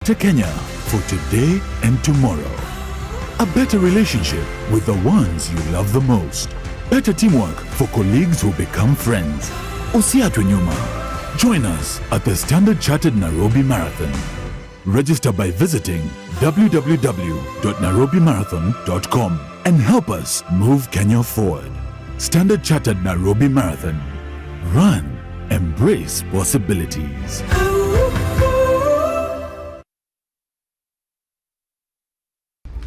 better Kenya for today and tomorrow. A better relationship with the ones you love the most. Better teamwork for colleagues who become friends. Usiachwe nyuma. Join us at the Standard Chartered Nairobi Marathon. Register by visiting www.nairobimarathon.com and help us move Kenya forward. Standard Chartered Nairobi Marathon. Run. Embrace possibilities.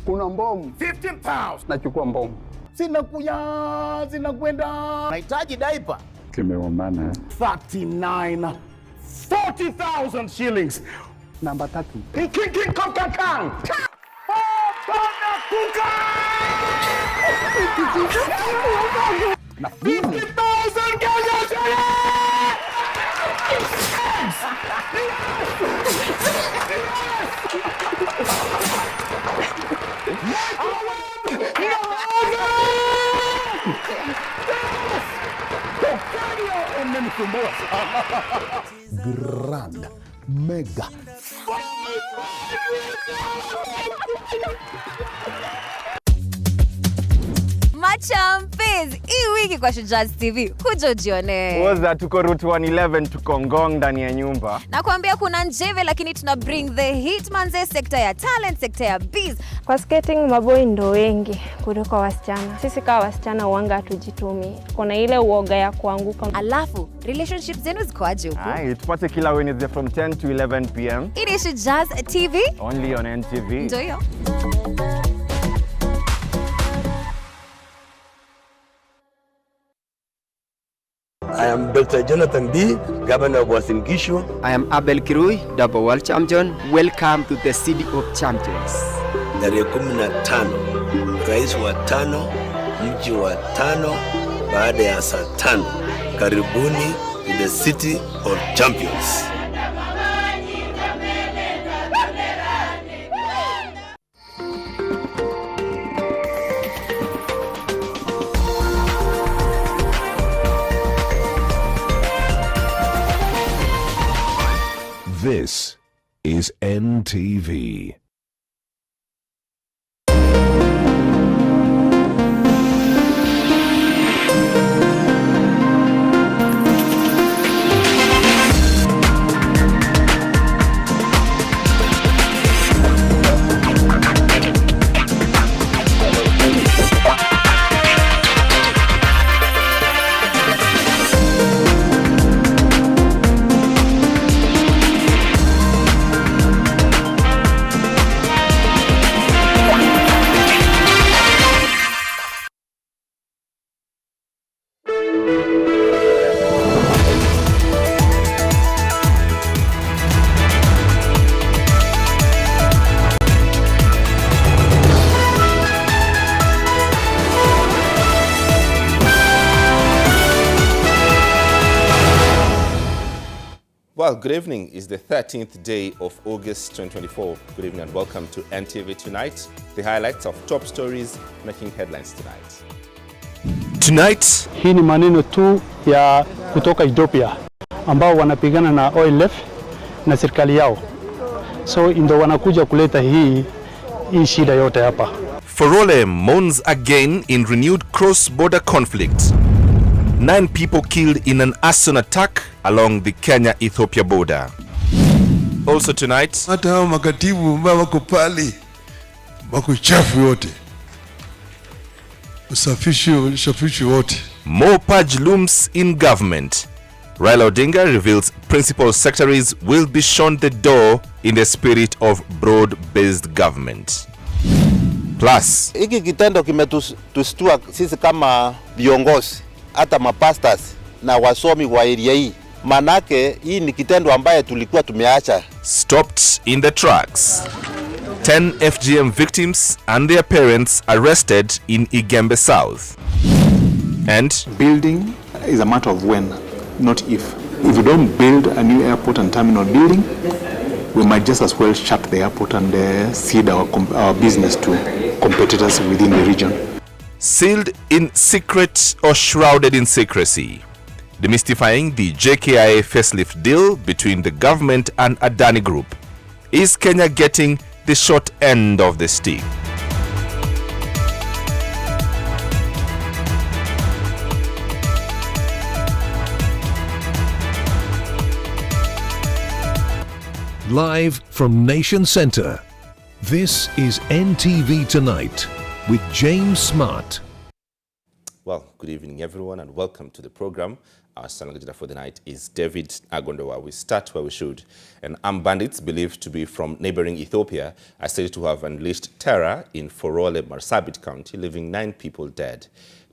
Kuna mbomu 15 pounds. nachukua mbomu. Zinakwenda. Nahitaji diaper. Kimeumana. 39 40,000 shillings. Namba 3. King Kong. Na 50,000 Kenya shillings. Grand Mega Machampezi, hii wiki kwa Shujaz TV, kuja ujione. Woza tuko route 111 tuko Ngong ndani ya nyumba. Na kuambia kuna njeve lakini tuna bring the hit manze, sekta ya talent, sekta ya biz. Kwa skating maboi ndo wengi kuliko wasichana. Sisi kama wasichana uanga hatujitumi. Kuna ile uoga ya kuanguka. Alafu, relationships zenu zikoaje huku? Tupate kila Wednesday from 10 to 11 p.m. It is Shujaz TV. Only on NTV. Ndio hiyo. I am Dr. Jonathan B., Governor of Uasin Gishu. I am Abel Kirui, double world champion. Welcome to the City of Champions. Tarehe 15, rais wa 5, mji wa 5, baada ya saa 5. Karibuni to the City of Champions. This is NTV. Well, good evening. It's the 13th day of August 2024. Good evening and welcome to NTV Tonight. The highlights of top stories making headlines tonight. Tonight, hii ni maneno tu ya kutoka Ethiopia ambao wanapigana na OLF na serikali yao. So ndio wanakuja kuleta hii shida yote hapa. Forole mourns again in renewed cross-border conflict. 9 people killed in an arson attack along the Kenya-Ethiopia border. Also tonight, hata hao makatibu ambao wako pale wako chafu yote, usafishi wote. more purge looms in government. Raila Odinga reveals principal secretaries will be shown the door in the spirit of broad-based government. Plus, hiki kitendo kimetustua sisi kama viongozi, hata mapastors na wasomi wa area hii. Manake hii ni kitendo ambaye tulikuwa tumeacha. Stopped in the tracks. 10 FGM victims and their parents arrested in Igembe South. And building is a matter of when, not if. If we don't build a new airport and terminal building, we might just as well shut the airport and cede our business to competitors within the region. sealed in secret or shrouded in secrecy, demystifying the JKIA facelift deal between the government and Adani Group. Is Kenya getting the short end of the stick? Live from Nation Centre, this is NTV Tonight with James Smart. Well, good evening everyone and welcome to the program. Our channel agenda for the night is David Agondowa. We start where we should. And armed bandits believed to be from neighboring Ethiopia are said to have unleashed terror in Forole, Marsabit County, leaving 9 people dead.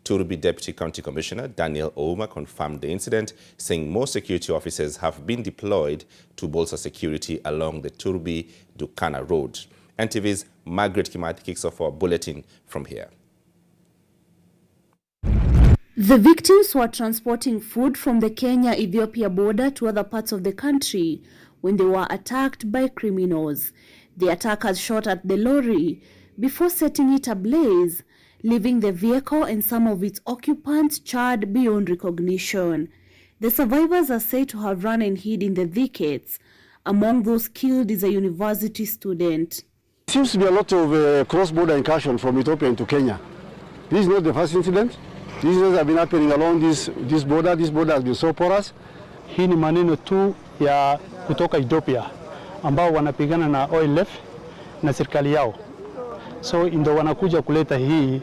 Turubi Deputy County Commissioner Daniel Ouma confirmed the incident, saying more security officers have been deployed to bolster security along the Turubi-Dukana Road. NTV's Margaret Kimathi kicks off our bulletin from here. The victims were transporting food from the Kenya-Ethiopia border to other parts of the country when they were attacked by criminals. The attackers shot at the lorry before setting it ablaze, leaving the vehicle and some of its occupants charred beyond recognition. The survivors are said to have run and hid in the thickets. Among those killed is a university student. There seems to be a lot of cross-border incursion from Ethiopia into Kenya. This is not the first incident. These incidents have been happening along this border. This border has been so porous. Hii ni maneno tu ya kutoka Ethiopia ambao wanapigana na OLF na serikali yao. So ndio wanakuja kuleta hii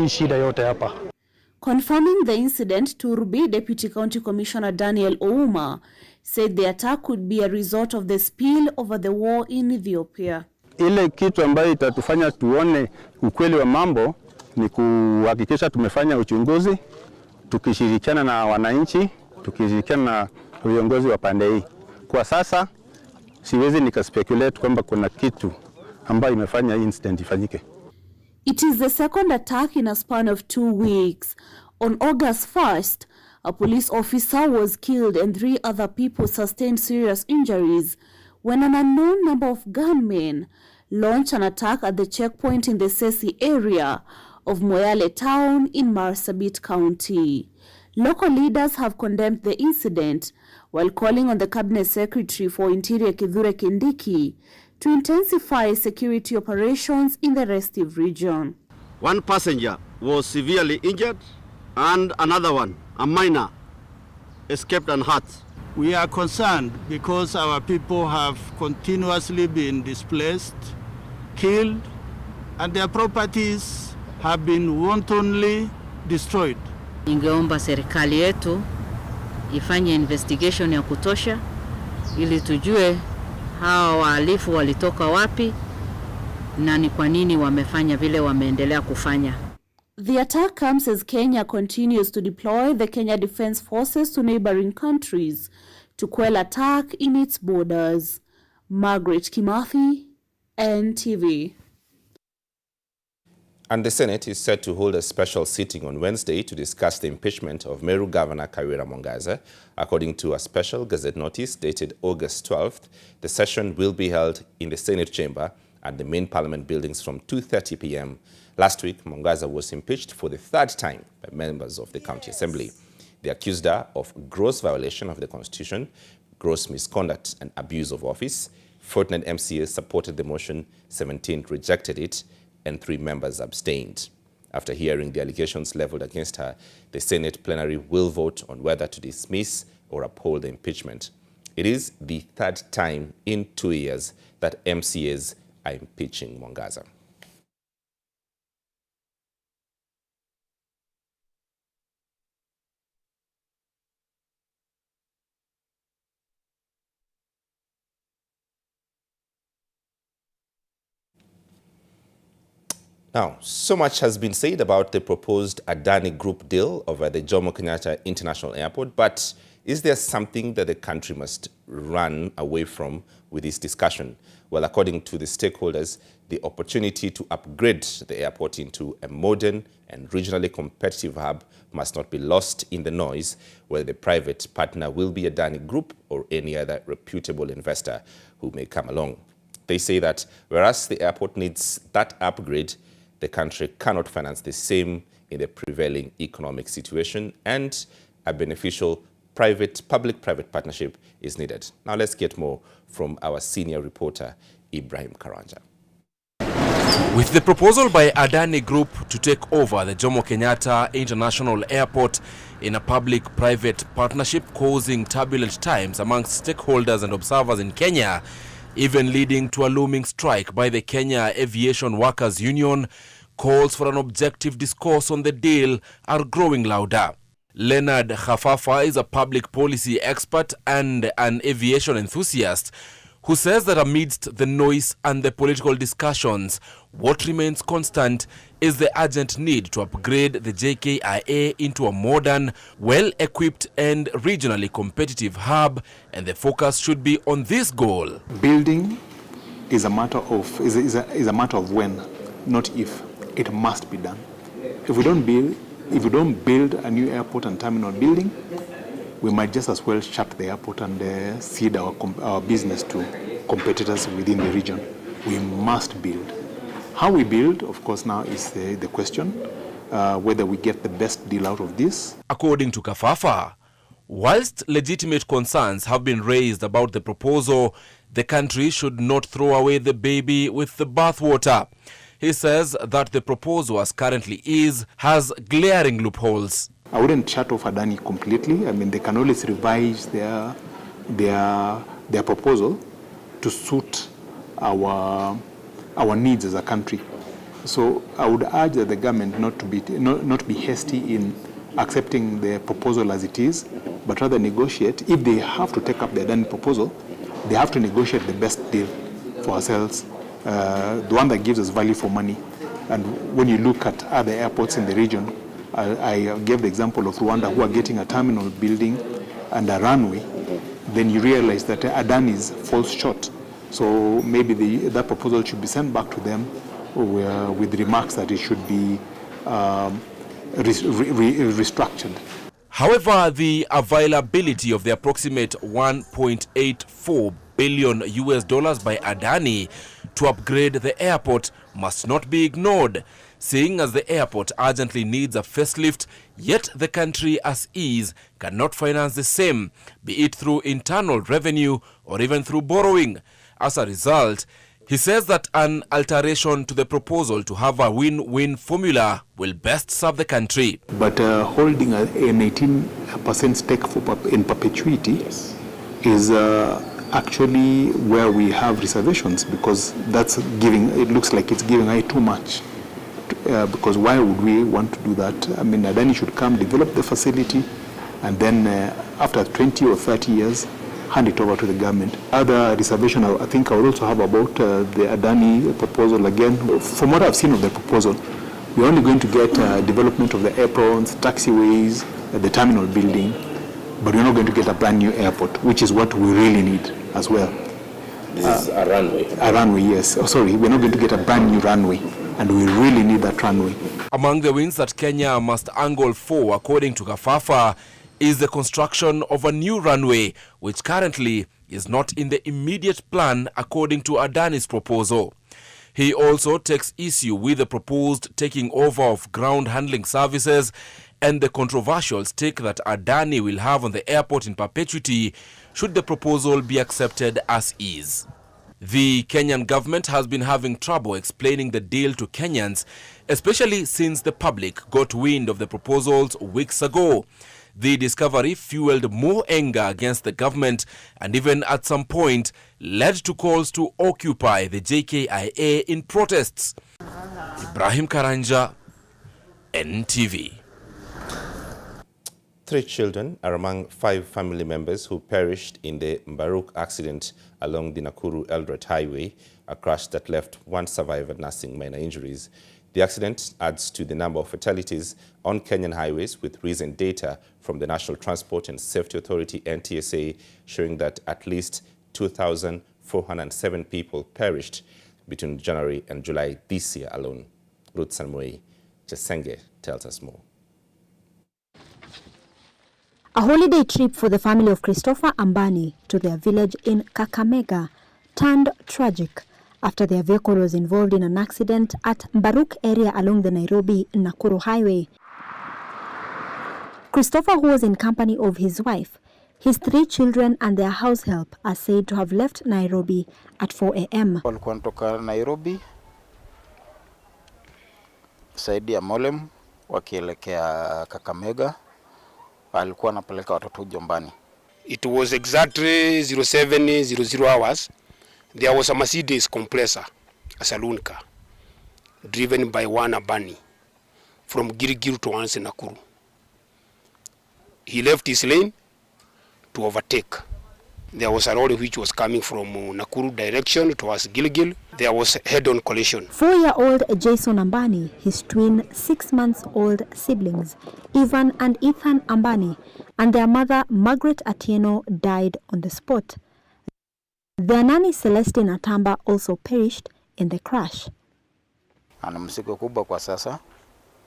shida yote hapa. Confirming the incident, Turubi Deputy County Commissioner Daniel Ouma said the attack could be a result of the spill over the war in Ethiopia. Ile kitu ambayo itatufanya tuone ukweli wa mambo ni kuhakikisha tumefanya uchunguzi tukishirikiana na wananchi, tukishirikiana na viongozi wa pande hii. Kwa sasa siwezi nikaspekulate kwamba kuna kitu ambayo imefanya incident ifanyike. It is the second attack in a span of 2 weeks. On August 1st, a police officer was killed and 3 other people sustained serious injuries when an unknown number of gunmen launched an attack at the checkpoint in the Sesi area of Moyale town in Marsabit County. Local leaders have condemned the incident while calling on the Cabinet Secretary for Interior Kithure Kindiki to intensify security operations in the restive region. One passenger was severely injured and another one, a minor, escaped unhurt. We are concerned because our people have continuously been displaced, killed, and their properties have been wantonly destroyed. Ningeomba serikali yetu ifanye investigation ya kutosha ili tujue hawa wahalifu walitoka wapi na ni kwa nini wamefanya vile wameendelea kufanya. The attack comes as Kenya continues to deploy the Kenya Defence Forces to neighboring countries to quell attack in its borders. Margaret Kimathi, NTV. And the Senate is set to hold a special sitting on Wednesday to discuss the impeachment of Meru Governor Kawira Mwangaza. According to a special Gazette notice dated August 12th, the session will be held in the Senate chamber at the main Parliament buildings from 2:30 p.m. Last week, Mwangaza was impeached for the 3rd time by members of the County Assembly. They accused her of gross violation of the Constitution, gross misconduct and abuse of office. 49 MCAs supported the motion, 17 rejected it, and 3 members abstained. After hearing the allegations leveled against her, the Senate plenary will vote on whether to dismiss or uphold the impeachment. It is the 3rd time in 2 years that MCAs are impeaching Mwangaza. Now, so much has been said about the proposed Adani Group deal over the Jomo Kenyatta International Airport, but is there something that the country must run away from with this discussion? Well, according to the stakeholders, the opportunity to upgrade the airport into a modern and regionally competitive hub must not be lost in the noise, whether the private partner will be Adani Group or any other reputable investor who may come along. They say that whereas the airport needs that upgrade, the country cannot finance the same in the prevailing economic situation and are beneficial public-private partnership is needed. Now let's get more from our senior reporter, Ibrahim Karanja. With the proposal by Adani Group to take over the Jomo Kenyatta International Airport in a public-private partnership causing turbulent times amongst stakeholders and observers in Kenya, even leading to a looming strike by the Kenya Aviation Workers Union, calls for an objective discourse on the deal are growing louder. Leonard Khafafa is a public policy expert and an aviation enthusiast who says that amidst the noise and the political discussions, what remains constant is the urgent need to upgrade the JKIA into a modern, well-equipped and regionally competitive hub, and the focus should be on this goal. Building is a matter of when, not if. It must be done. If we don't build a new airport and terminal building, we might just as well shut the airport and cede our business to competitors within the region. We must build. How we build, of course, now is the question, whether we get the best deal out of this. According to Kafafa, whilst legitimate concerns have been raised about the proposal, the country should not throw away the baby with the bathwater. He says that the proposal as currently has glaring loopholes. I wouldn't shut off Adani completely. I mean, they can always revise their proposal to suit our needs as a country. So I would urge that the government not to be hasty in accepting the proposal as it is, but rather negotiate. If they have to take up the Adani proposal, they have to negotiate the best deal for ourselves, the one that gives us value for money. And when you look at other airports in the region, I gave the example of Rwanda, who are getting a terminal building and a runway, then you realize that Adani falls short. So maybe that proposal should be sent back to them with remarks that it should be restructured. However, the availability of the approximate $1.84 billion by Adani to upgrade the airport must not be ignored, seeing as the airport urgently needs a facelift, yet the country as is cannot finance the same, be it through internal revenue or even through borrowing. As a result, he says that an alteration to the proposal to have a win-win formula will best serve the country. But holding an 18% stake in perpetuity is actually where we have reservations, because it looks like it's giving away too much. Because why would we want to do that? I mean, Adani should come, develop the facility, and then after 20 or 30 years, hand it over to the government. Other reservation I think I would also have about the Adani proposal again. From what I've seen of the proposal, we're only going to get development of the aprons, taxiways, the terminal building, but we're not going to get a brand new airport, which is what we really need as well. This is a runway. A runway, yes. Oh, sorry, we're not going to get a brand new runway, and we really need that runway. Among the wins that Kenya must angle for, according to Kafafa, is the construction of a new runway, which currently is not in the immediate plan according to Adani's proposal. He also takes issue with the proposed taking over of ground handling services and the controversial stake that Adani will have on the airport in perpetuity should the proposal be accepted as is. The Kenyan government has been having trouble explaining the deal to Kenyans, especially since the public got wind of the proposals weeks ago. The discovery fueled more anger against the government and even at some point led to calls to occupy the JKIA in protests. Ibrahim Karanja, NTV. 3 children are among 5 family members who perished in the Mbaruk accident along the Nakuru-Eldoret highway, a crash that left 1 survivor nursing minor injuries. The accident adds to the number of fatalities on Kenyan highways, with recent data from the National Transport and Safety Authority (NTSA) showing that at least 2,407 people perished between January and July this year alone. Ruth Sanmoi Chesenge tells us more. A holiday trip for the family of Christopher Ambani to their village in Kakamega turned tragic after their vehicle was involved in an accident at Mbaruk area along the Nairobi-Nakuru highway. Christopher, who was in company of his wife, His 3 children and their house help are said to have left Nairobi at 4 a.m. Walikuwa wanatoka Nairobi saidi ya Molem wakielekea Kakamega, walikuwa wanapeleka watoto Jombani. It was exactly 07:00 hours. There was a Mercedes compressor, a saloon car, driven by one Abani from Gilgil to Nakuru. He left his lane to overtake. There was a lorry which was coming from Nakuru direction towards Gilgil. There was a head-on collision. 4-year-old Jason Ambani, his twin 6-month-old siblings, Ivan and Ethan Ambani, and their mother, Margaret Atieno, died on the spot. Their nanny, Celestine Atamba, also perished in the crash. Ana mzigo kubwa kwa sasa,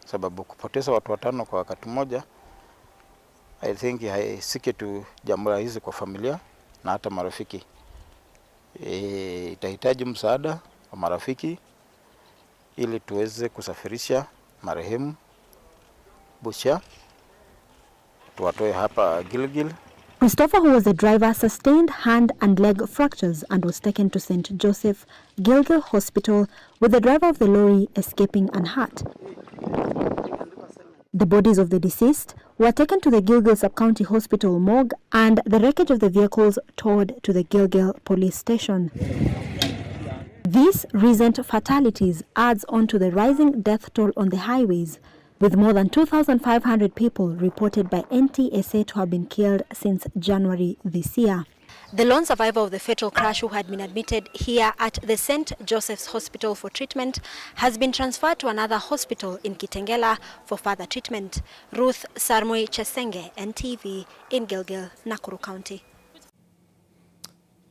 sababu kupoteza watu 5 kwa wakati mmoja, I think haisiki tu jambo hizi kwa familia na hata marafiki. Itahitaji msaada wa marafiki ili tuweze kusafirisha marehemu Bucha tuwatoe hapa Gilgil. Christopher, who was the driver, sustained hand and leg fractures and was taken to St. Joseph Gilgil Hospital, with the driver of the lorry escaping unhurt. The bodies of the deceased were taken to the Gilgil Sub-County Hospital morgue and the wreckage of the vehicles towed to the Gilgil police station. These recent fatalities adds on to the rising death toll on the highways, with more than 2,500 people reported by NTSA to have been killed since January this year. The lone survivor of the fatal crash, who had been admitted here at the St. Joseph's Hospital for treatment, has been transferred to another hospital in Kitengela for further treatment. Ruth Sarmoi Chesenge, NTV, in Gilgil, Nakuru County.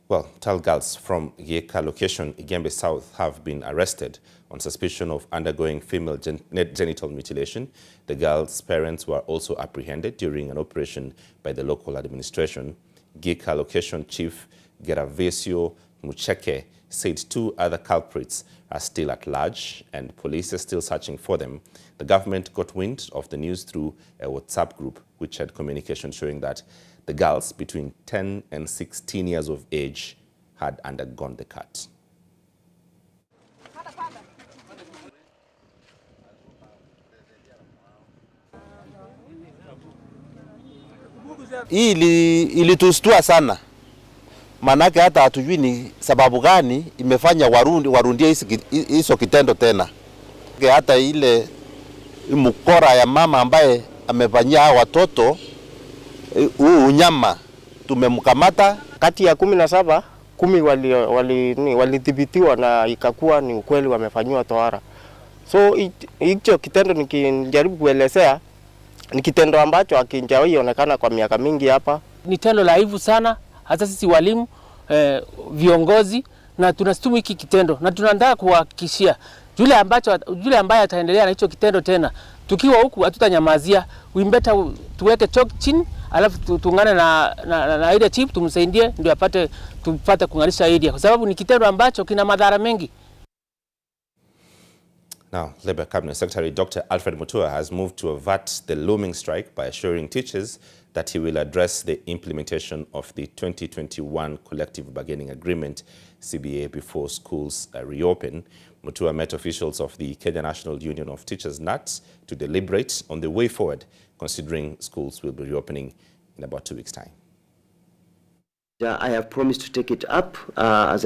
Well, 12 girls from Yeka location, Igembe South, have been arrested on suspicion of undergoing female genital mutilation. The girls' parents were also apprehended during an operation by the local administration. Yeka location chief Geravesio Mucheke said 2 other culprits are still at large and police are still searching for them. The government got wind of the news through a WhatsApp group which had communication showing that the girls between 10 and 16 years of age had undergone the cut. Hii ilitustua sana, manake hata hatujui ni sababu gani imefanya warundie hizo kitendo tena. Hata ile mkora ya mama ambaye amefanyia watoto unyama tumemkamata. Kati ya 17, 10 walidhibitiwa na ikakuwa ni ukweli wamefanywa tohara. So hicho kitendo nikijaribu kuelezea ni kitendo ambacho hakijawahi onekana kwa miaka mingi hapa. Ni tendo la aibu sana, hata sisi walimu, viongozi, na tunasitumu hiki kitendo na tunataka kuhakikishia yule ambaye ataendelea na hicho kitendo tena, tukiwa huku hatutanyamazia. Wimbeta tuweke chok chini, alafu tuungane na ile chief tumsaidie ndio tupate kunganisha area, kwa sababu ni kitendo ambacho kina madhara mengi. Now, Labour Cabinet Secretary Dr. Alfred Mutua has moved to avert the looming strike by assuring teachers that he will address the implementation of the 2021 Collective Bargaining Agreement, CBA, before schools reopen. Mutua met officials of the Kenya National Union of Teachers, NAT, to deliberate on the way forward, considering schools will be reopening in about 2 weeks' time. I have promised to take it up as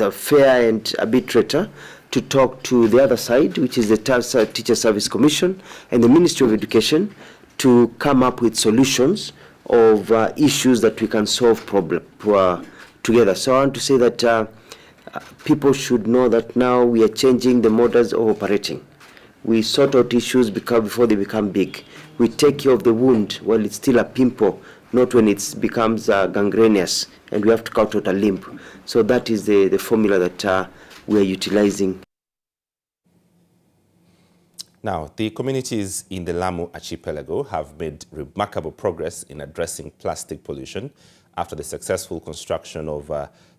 a fair and arbitrator to talk to the other side, which is the Teacher Service Commission and the Ministry of Education, to come up with solutions of issues that we can solve together. So I want to say that people should know that now we are changing the models of operating. We sort out issues before they become big. We take care of the wound while it's still a pimple, not when it becomes gangrenous and we have to cut out a limb. So that is the formula that we are utilizing. Now, the communities in the Lamu archipelago have made remarkable progress in addressing plastic pollution after the successful construction of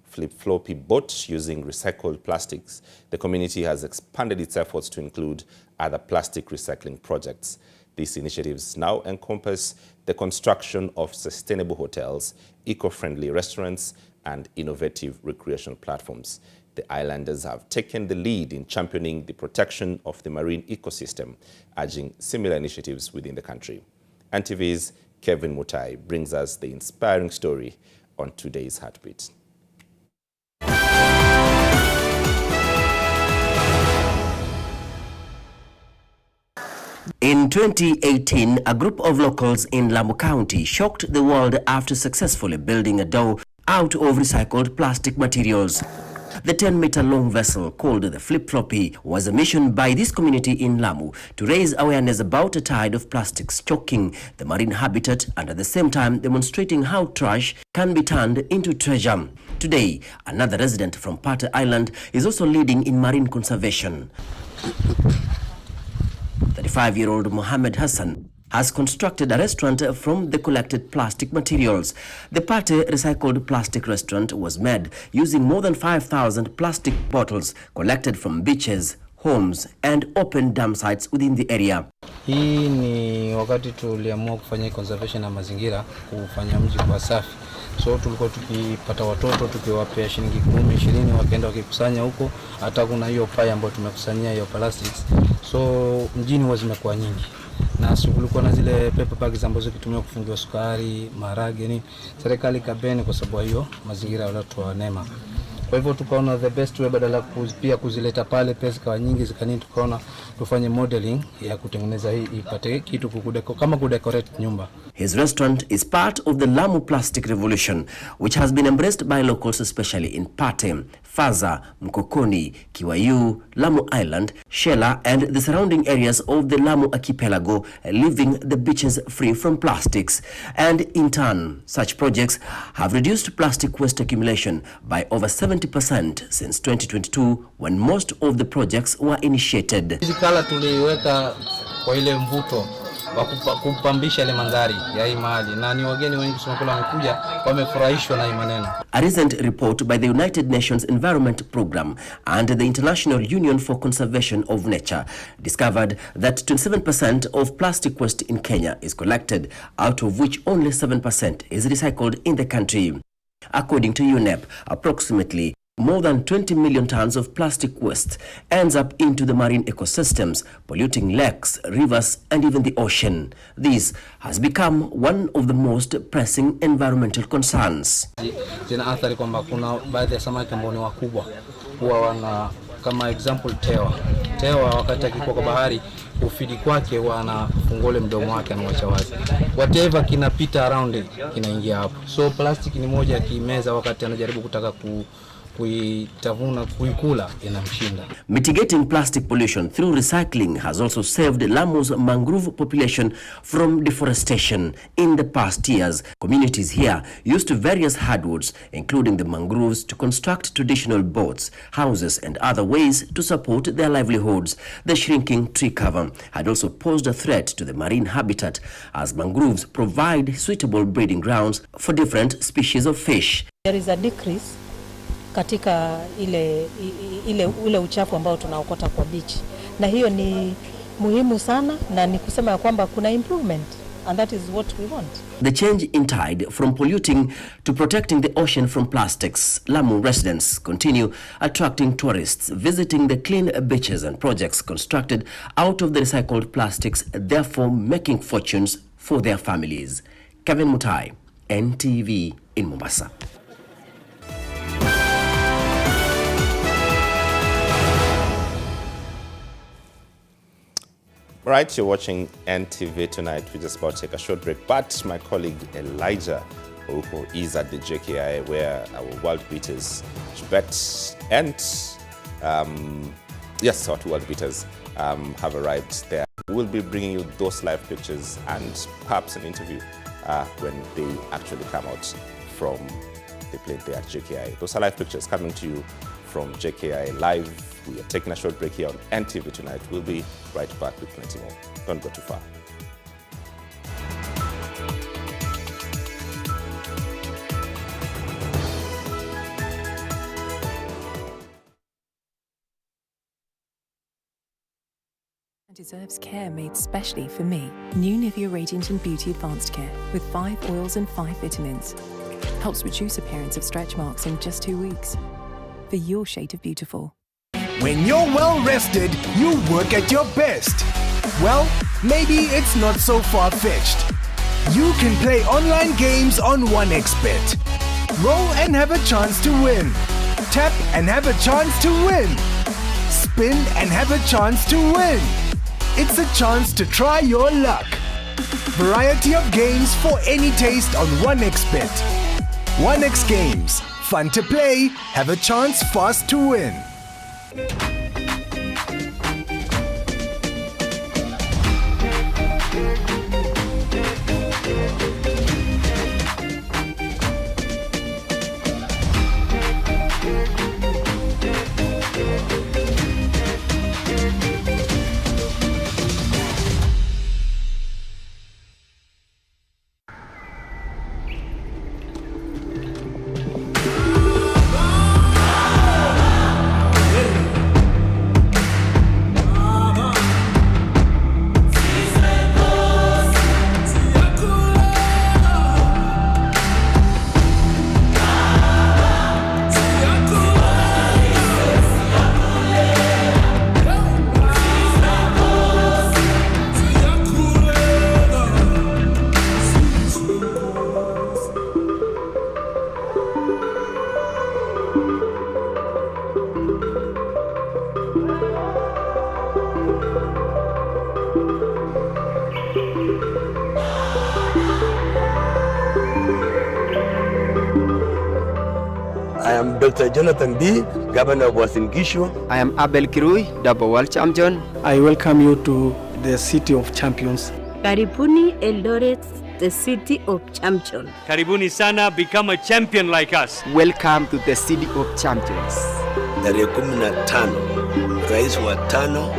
flip-floppy boats using recycled plastics. The community has expanded its efforts to include other plastic recycling projects. These initiatives now encompass the construction of sustainable hotels, eco-friendly restaurants, and innovative recreation platforms. The islanders have taken the lead in championing the protection of the marine ecosystem, urging similar initiatives within the country. NTV's Kevin Mutai brings us the inspiring story on today's Heartbeat. In 2018, a group of locals in Lamu County shocked the world after successfully building a dhow out of recycled plastic materials. The 10-meter-long vessel, called the Flip-Floppy, was a mission by this community in Lamu to raise awareness about a tide of plastics choking the marine habitat and at the same time demonstrating how trash can be turned into treasure. Today, another resident from Pate Island is also leading in marine conservation. 35-year-old Mohammed Hassan has constructed a restaurant from the collected plastic materials. The Pate recycled plastic restaurant was made using more than 5,000 plastic bottles collected from beaches, homes, and open dam sites within the area. Hii ni wakati tuliamua kufanya conservation ya mazingira, kufanya mji kwa safi. So tulikuwa tukipata watoto tukiwapea shilingi 10, 20 wakaenda wakikusanya huko. Hata kuna hiyo paya ambayo tumekusanyia hiyo plastics. So mjini zimekuwa nyingi. Na kulikuwa na zile paper bags ambazo kitumia kufungia sukari, maharage ni serikali kabeni kwa sababu hiyo mazingira ya watu wa Nema. Kwa hivyo tukaona the best way badala pia kuzileta pale pesa kwa nyingi zikanini, tukaona tufanye modeling ya kutengeneza hii ipate kitu kama kudecorate nyumba. His restaurant is part of the Lamu plastic revolution, which has been embraced by locals especially in Pate, Faza, Mkokoni, Kiwayu, Lamu Island, Shela, and the surrounding areas of the Lamu archipelago, leaving the beaches free from plastics. And in turn, such projects have reduced plastic waste accumulation by over 70% since 2022, when most of the projects were initiated. Hizi kala tuliweka kwa ile mvuto wa kupambisha ile mandhari ya hii mahali, na ni wageni wengi sana wamekuja wamefurahishwa na hii maneno. A recent report by the United Nations Environment Programme and the International Union for Conservation of Nature discovered that 27% of plastic waste in Kenya is collected, out of which only 7% is recycled in the country. According to UNEP, approximately more than 20 million tons of plastic waste ends up into the marine ecosystems, polluting lakes, rivers, and even the ocean. This has become one of the most pressing environmental concerns. Zina athari kwamba kuna baadhi ya samaki ambao ni wakubwa huwa wana, kama example tewa wakati akikuwa kwa bahari ufidi kwake wanafungole mdomo wake anawacha wazi, whatever kinapita around it kinaingia hapo. So plastic ni moja ya kimeza wakati anajaribu kutaka kuitavuna kuikula inamshinda. Mitigating plastic pollution through recycling has also saved Lamu's mangrove population from deforestation. In the past years, communities here used various hardwoods, including the mangroves, to construct traditional boats, houses, and other ways to support their livelihoods. The shrinking tree cover had also posed a threat to the marine habitat, as mangroves provide suitable breeding grounds for different species of fish. There is a decrease katika ile uchafu ambao tunaokota kwa beach, na hiyo ni muhimu sana, na ni kusema kwamba kuna improvement, and that is what we want. The change in tide from polluting to protecting the ocean from plastics. Lamu residents continue attracting tourists visiting the clean beaches and projects constructed out of the recycled plastics, therefore making fortunes for their families. Kevin Mutai, NTV in Mombasa. Right, you're watching NTV tonight. We're just about to take a short break, but my colleague Elijah Ouko is at the JKI where our world beaters bet, and yes, our two world beaters have arrived there. We'll be bringing you those live pictures and perhaps an interview when they actually come out from the plane there at JKI. Those are live pictures coming to you from JKI Live. We are taking a short break here on NTV tonight. We'll be right back with plenty more. Don't go too far. Deserves care made specially for me. New Nivea Radiant and Beauty Advanced Care with 5 oils and 5 vitamins. Helps reduce appearance of stretch marks in just 2 weeks. For your shade of beautiful. When you're well rested, you work at your best. Well, maybe it's not so far-fetched. You can play online games on 1xBet. Roll and have a chance to win. Tap and have a chance to win. Spin and have a chance to win. It's a chance to try your luck. Variety of games for any taste on 1xBet. 1x Games. Fun to play, have a chance fast to win. I am Dr. Jonathan B., Governor of Uasin Gishu. I am Abel Kirui, double world champion. I welcome you to the City of Champions. Karibuni Eldoret, the City of Champions. Karibuni sana, become a champion like us. Welcome to the City of Champions. Tarehe 15, rais wa 5,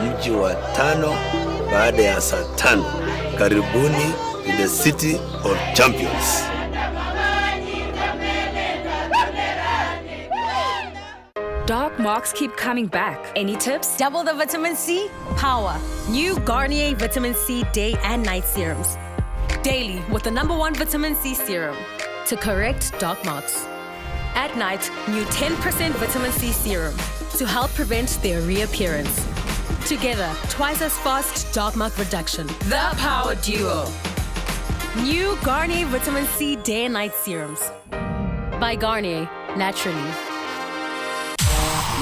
mji wa 5, baada ya saa 5. Karibuni to the City of Champions. Dark marks keep coming back. Any tips? Double the vitamin C power. New Garnier Vitamin C Day and Night Serums. Daily with the #1 vitamin C serum to correct dark marks. At night, new 10% vitamin C serum to help prevent their reappearance. Together, twice as fast dark mark reduction. The Power Duo. New Garnier Vitamin C Day and Night Serums. By Garnier, naturally.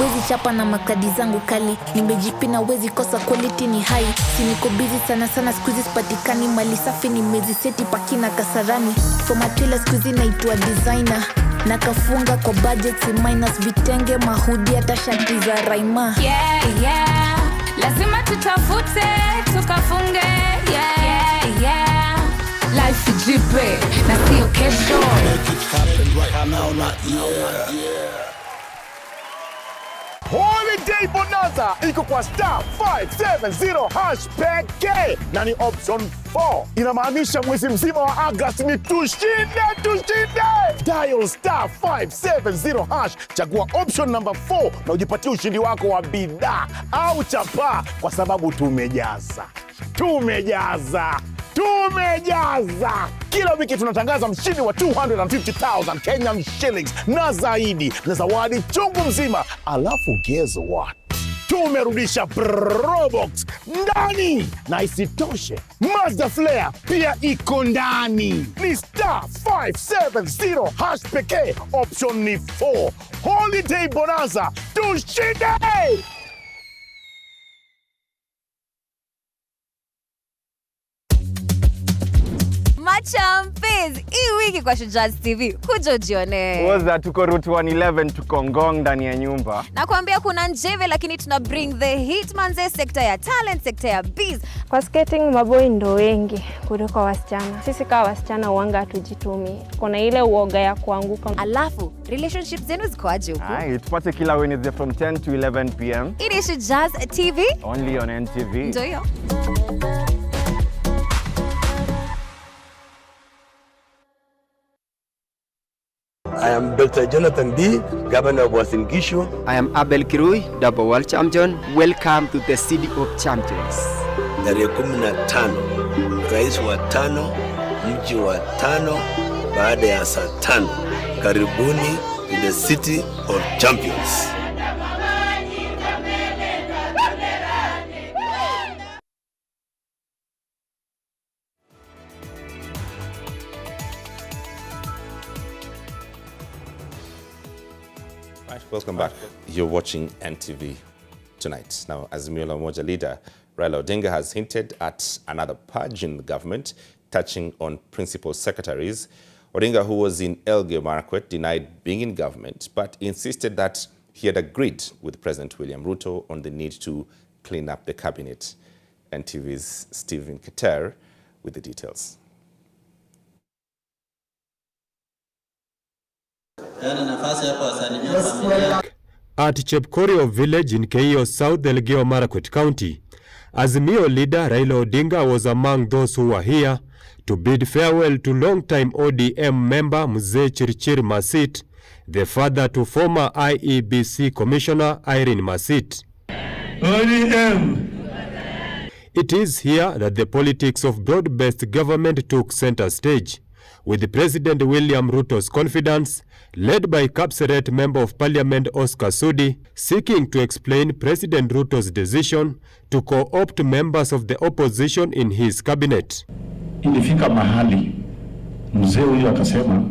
Wezi chapa na makadi zangu kali, nimejipina wezi kosa, quality ni high. Siniko busy sana sana, squeeze sipatikani, mali safi nimeziseti pakina Kasarani. For material squeeze naitwa designer, na kafunga kwa budget si minus, vitenge mahudi hata shati za Raima. Yeah, yeah, lazima tutafute, tukafunge. Yeah, yeah, life ijipe, na sio kesho. Make it happen right now, not yeah. Holiday Bonanza iko kwa *570# pekee na ni option 4. Inamaanisha mwezi mzima wa Agosti ni tushinde. Dial *570#, chagua option number 4 na ujipatie ushindi wako wa bidhaa au chapaa, kwa sababu tumejaza. Kila wiki tunatangaza mshindi wa 250,000 Kenyan shillings na zaidi na zawadi chungu mzima. Alafu guess what? Tumerudisha Probox ndani, na isitoshe Mazda Flare pia iko ndani. Ni *570# pekee, option ni 4. Holiday Bonanza, tushinde! Machampes, hii wiki kwa Shujaz TV, kuja ujione. Woza tuko Route 111, tuko Ngong ndani ya nyumba. Nakwambia kuna njeve, lakini tuna bring the hit manze, sekta ya talent, sekta ya biz. Kwa skating maboi ndo wengi kuliko wasichana. Sisi kama wasichana uanga hatujitumi. Kuna ile uoga ya kuanguka. Alafu, relationships zenu zikoaje huko? Tupate kila Wednesday from 10 to 11 p.m. It is Shujaz TV. Only on NTV. Ndio hiyo. I am Dr. Jonathan B, Governor of Uasin Gishu. I am Abel Kirui, double world champion. Welcome to the City of Champions. Tarehe 15, rais wa 5, mji wa 5 baada ya saa 5. Karibuni in the City of Champions. Welcome back. You're watching NTV tonight. Now, Azimio la Umoja leader Raila Odinga has hinted at another purge in the government, touching on principal secretaries. Odinga, who was in Elgeyo Marakwet, denied being in government, but insisted that he had agreed with President William Ruto on the need to clean up the cabinet. NTV's Stephen Keter with the details. At Chepkorio village in Keio South, Elgeyo Marakwet County, Azimio leader Raila Odinga was among those who were here to bid farewell to long-time ODM member Mzee Chirchir Masit, the father to former IEBC Commissioner Irene Masit. ODM! It is here that the politics of broad-based government took center stage, with President William Ruto's confidence, led by Kapseret Member of Parliament Oscar Sudi, seeking to explain President Ruto's decision to co-opt members of the opposition in his cabinet. Ilifika mahali mzee huyo akasema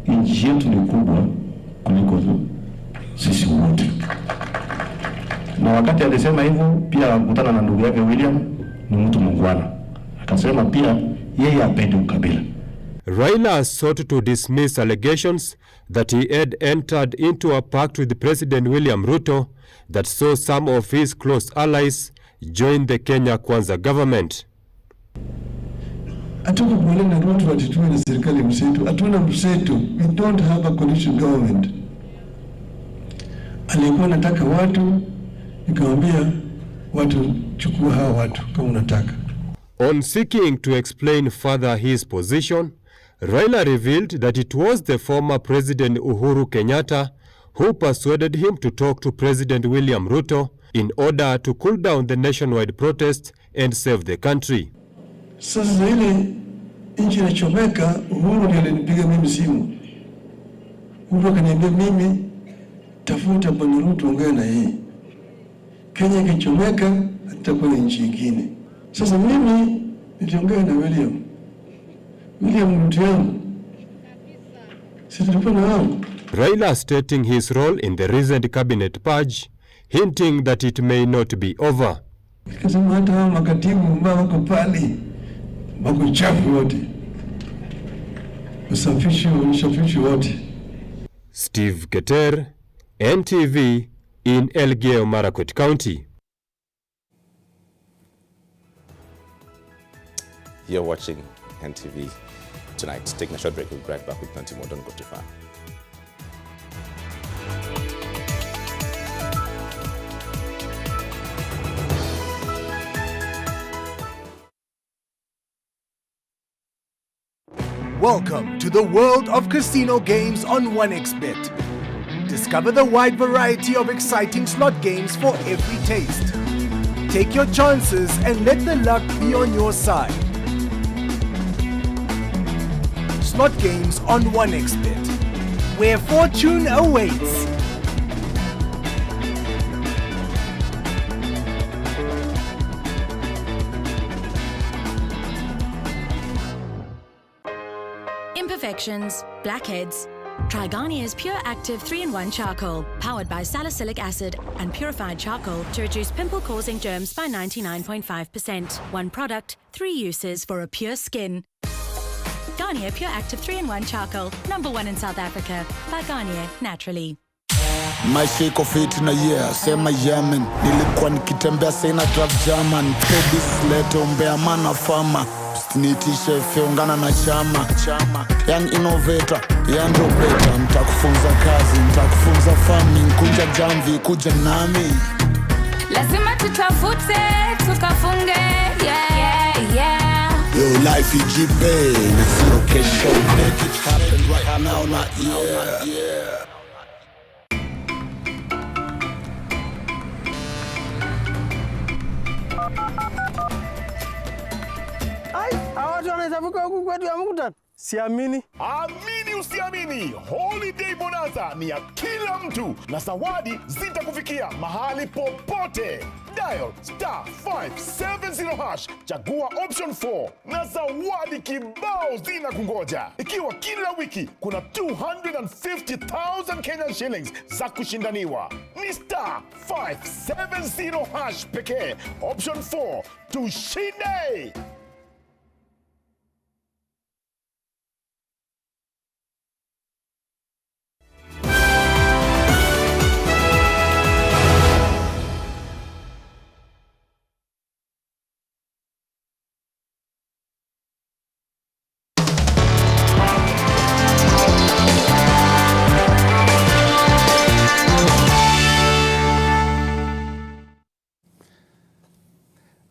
nchi yetu ni kubwa kuliko sisi wote. Na wakati alisema hivyo pia akutana na ndugu yake William, ni mtu mungwana. Akasema pia yeye apende ukabila. Raila sought to dismiss allegations that he had entered into a pact with President William Ruto that saw some of his close allies join the Kenya Kwanza government. Atuko kuwele na Ruto atituwe na serikali mseto. Atuna mseto. We don't have a coalition government. Alikuwa nataka watu, nikamwambia watu chukua hawa watu kama unataka. On seeking to explain further his position, Raila revealed that it was the former President Uhuru Kenyatta who persuaded him to talk to President William Ruto in order to cool down the nationwide protests and save the country. Sasa ile nchi inachomeka, Uhuru ndiye alinipiga mimi simu. Uhuru akaniambia mimi tafuta Bwana Ruto ongea na yeye. Kenya ikichomeka atakuwa nchi nyingine. Sasa mimi niliongea na William mtu yangu. Raila stating his role in the recent cabinet purge, hinting that it may not be over. Kasema hata hao makatibu ambao wako pale wako chafu wote. Usafishi wote. Steve Keter, NTV in Elgeyo Marakwet County. You're watching NTV tonight. Taking a short break, we'll be right back with plenty more. Don't go too far. Welcome to the world of casino games on 1xBet. Discover the wide variety of exciting slot games for every taste. Take your chances and let the luck be on your side. Slot games on 1xBet, where fortune awaits. Imperfections, blackheads. Try Garnier's Pure Active 3-in-1 Charcoal, powered by salicylic acid and purified charcoal to reduce pimple-causing germs by 99.5%. One product, 3 uses for a pure skin. Garnier Pure Active 3-in-1 Charcoal, #1 in South Africa, by Garnier Naturally. Maisha iko fit na yeah, sema Yemen. Nilikuwa nikitembea sina draft German. Baby slete umbea mana fama. Usinitishe feungana na chama. Young innovator, young better. Nitakufunza kazi, nitakufunza farming. Kuja jamvi, kuja nami. Lazima tutafute, tukafunge. Yeah, yeah. Your life ijipe, na sio kesho. Make it happen right now, not yeah. Siamini. Amini usiamini, Holiday Bonanza ni ya kila mtu na zawadi zitakufikia mahali popote. Dial *570#, chagua option 4 na zawadi kibao zinakungoja. Ikiwa kila wiki kuna 250,000 Kenyan shillings za kushindaniwa. Ni *570# pekee, option 4, tushinde!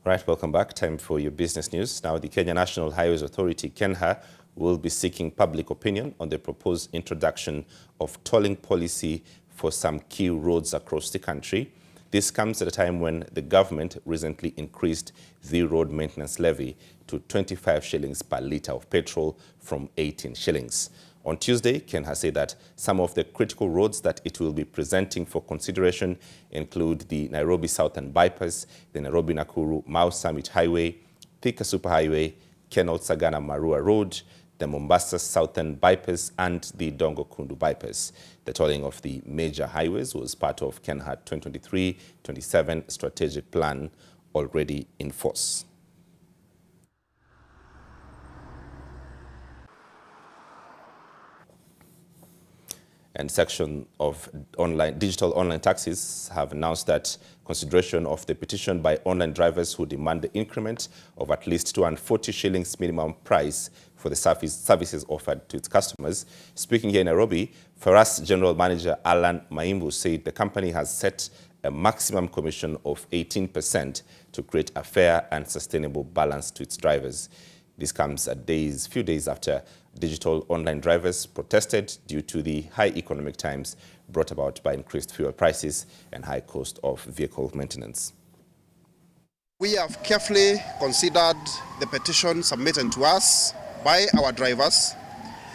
Right, welcome back. Time for your business news. Now, the Kenya National Highways Authority, KENHA, will be seeking public opinion on the proposed introduction of tolling policy for some key roads across the country. This comes at a time when the government recently increased the road maintenance levy to 25 shillings per litre of petrol from 18 shillings. On Tuesday, KENHA said that some of the critical roads that it will be presenting for consideration include the Nairobi Southern Bypass, the Nairobi-Nakuru Mau Summit Highway, Thika Superhighway, Kenol-Sagana Marua Road, the Mombasa Southern Bypass, and the Dongo-Kundu Bypass. The tolling of the major highways was part of KENHA 2023-27 strategic plan already in force. And section of digital online taxis have announced that consideration of the petition by online drivers who demand the increment of at least 240 shillings minimum price for the services offered to its customers. Speaking here in Nairobi, Ferras General Manager Alan Maimbu said the company has set a maximum commission of 18% to create a fair and sustainable balance to its drivers. This comes a few days after digital online drivers protested due to the high economic times brought about by increased fuel prices and high cost of vehicle maintenance. We have carefully considered the petition submitted to us by our drivers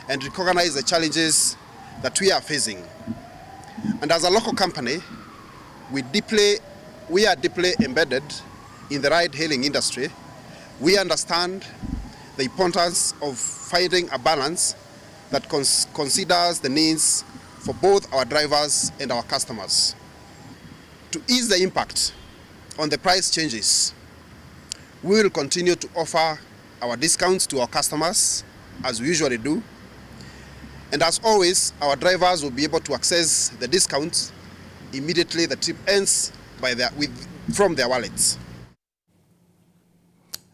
and recognize the challenges that we are facing. And as a local company, we are deeply embedded in the ride-hailing industry. We understand the importance of finding a balance that considers the needs for both our drivers and our customers. To ease the impact on the price changes, we will continue to offer our discounts to our customers, as we usually do. And as always, our drivers will be able to access the discounts immediately the trip ends from their wallets.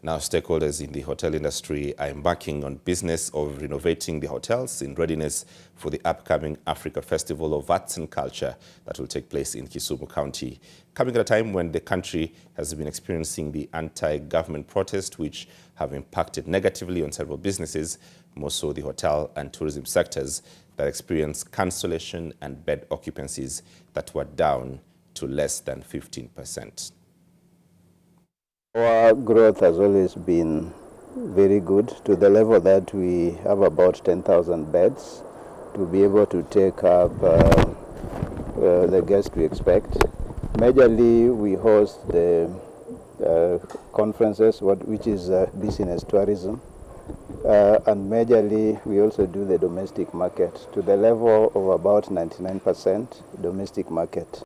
Now, stakeholders in the hotel industry are embarking on business of renovating the hotels in readiness for the upcoming Africa Festival of Arts and Culture that will take place in Kisumu County, coming at a time when the country has been experiencing the anti-government protests which have impacted negatively on several businesses, more so the hotel and tourism sectors that experienced cancellation and bed occupancies that were down to less than 15%. Our growth has always been very good, to the level that we have about 10,000 beds to be able to take up the guests we expect. Majorly, we host the conferences, which is business tourism, and majorly we also do the domestic market to the level of about 99% domestic market.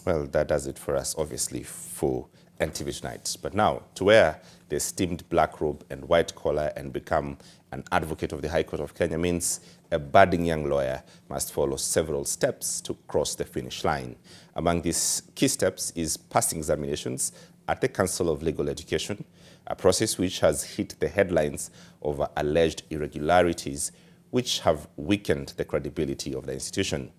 Well, that does it for us, obviously, for NTV Tonight. But now, to wear the esteemed black robe and white collar and become an advocate of the High Court of Kenya means a budding young lawyer must follow several steps to cross the finish line. Among these key steps is passing examinations at the Council of Legal Education, a process which has hit the headlines over alleged irregularities which have weakened the credibility of the institution.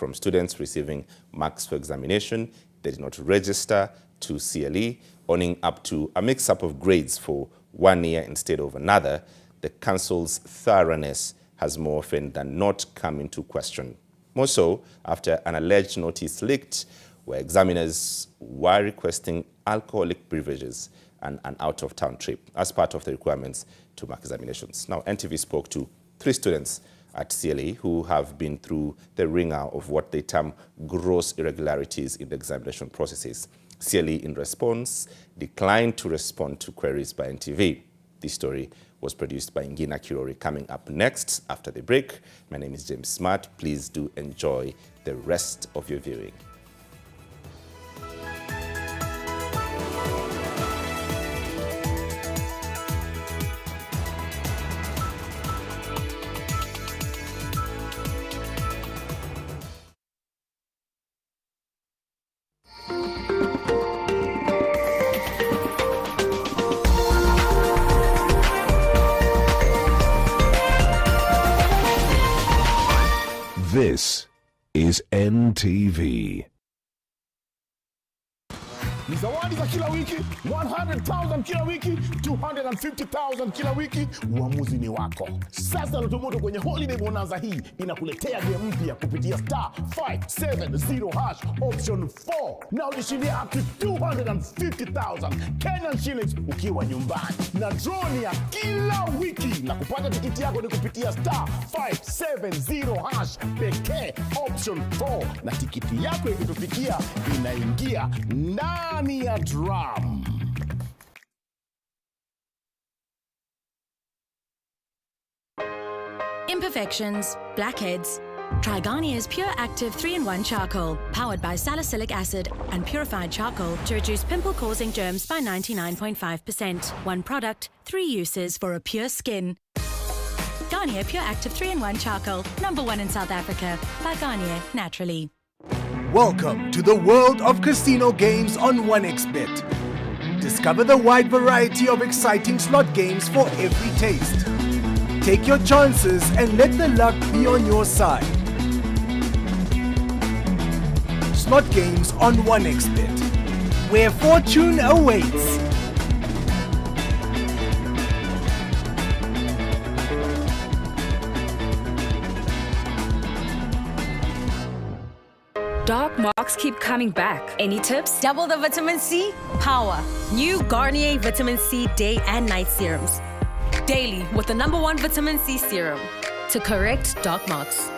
from students receiving marks for examination they did not register to CLE, owning up to a mix-up of grades for one year instead of another. The council's thoroughness has more often than not come into question. More so after an alleged notice leaked where examiners were requesting alcoholic beverages and an out-of-town trip as part of the requirements to mark examinations. Now, NTV spoke to 3 students at CLE who have been through the ringer of what they term gross irregularities in the examination processes. CLE, in response, declined to respond to queries by NTV. This story was produced by Ngina Kirori. Coming up next after the break, my name is James Smart. Please do enjoy the rest of your viewing. This is NTV. Ni zawadi za kila wiki, 100,000 kila wiki, 250,000 kila wiki. Uamuzi ni wako. Sasa Lutomoto kwenye holiday bonanza hii inakuletea game mpya kupitia *570# option 4 na ujishindie up to 250,000 Kenyan shillings ukiwa nyumbani. Na draw ni ya kila wiki na kupata tikiti yako ni kupitia *570# pekee option 4 na tikiti yako ikitufikia inaingia ndani ya drum. Imperfections, blackheads. Try Garnier's Pure Active 3-in-1 Charcoal, powered by salicylic acid and purified charcoal to reduce pimple-causing germs by 99.5%. One product, 3 uses for a pure skin. Garnier Pure Active 3-in-1 Charcoal, #1 in South Africa, by Garnier Naturally. Welcome to the world of casino games on 1xBet. Discover the wide variety of exciting slot games for every taste. Take your chances and let the luck be on your side. Slot games on 1xBet, where fortune awaits. Dark marks keep coming back. Any tips? Double the vitamin C? Power. New Garnier Vitamin C Day and Night Serums. Daily with the #1 vitamin C serum to correct dark marks.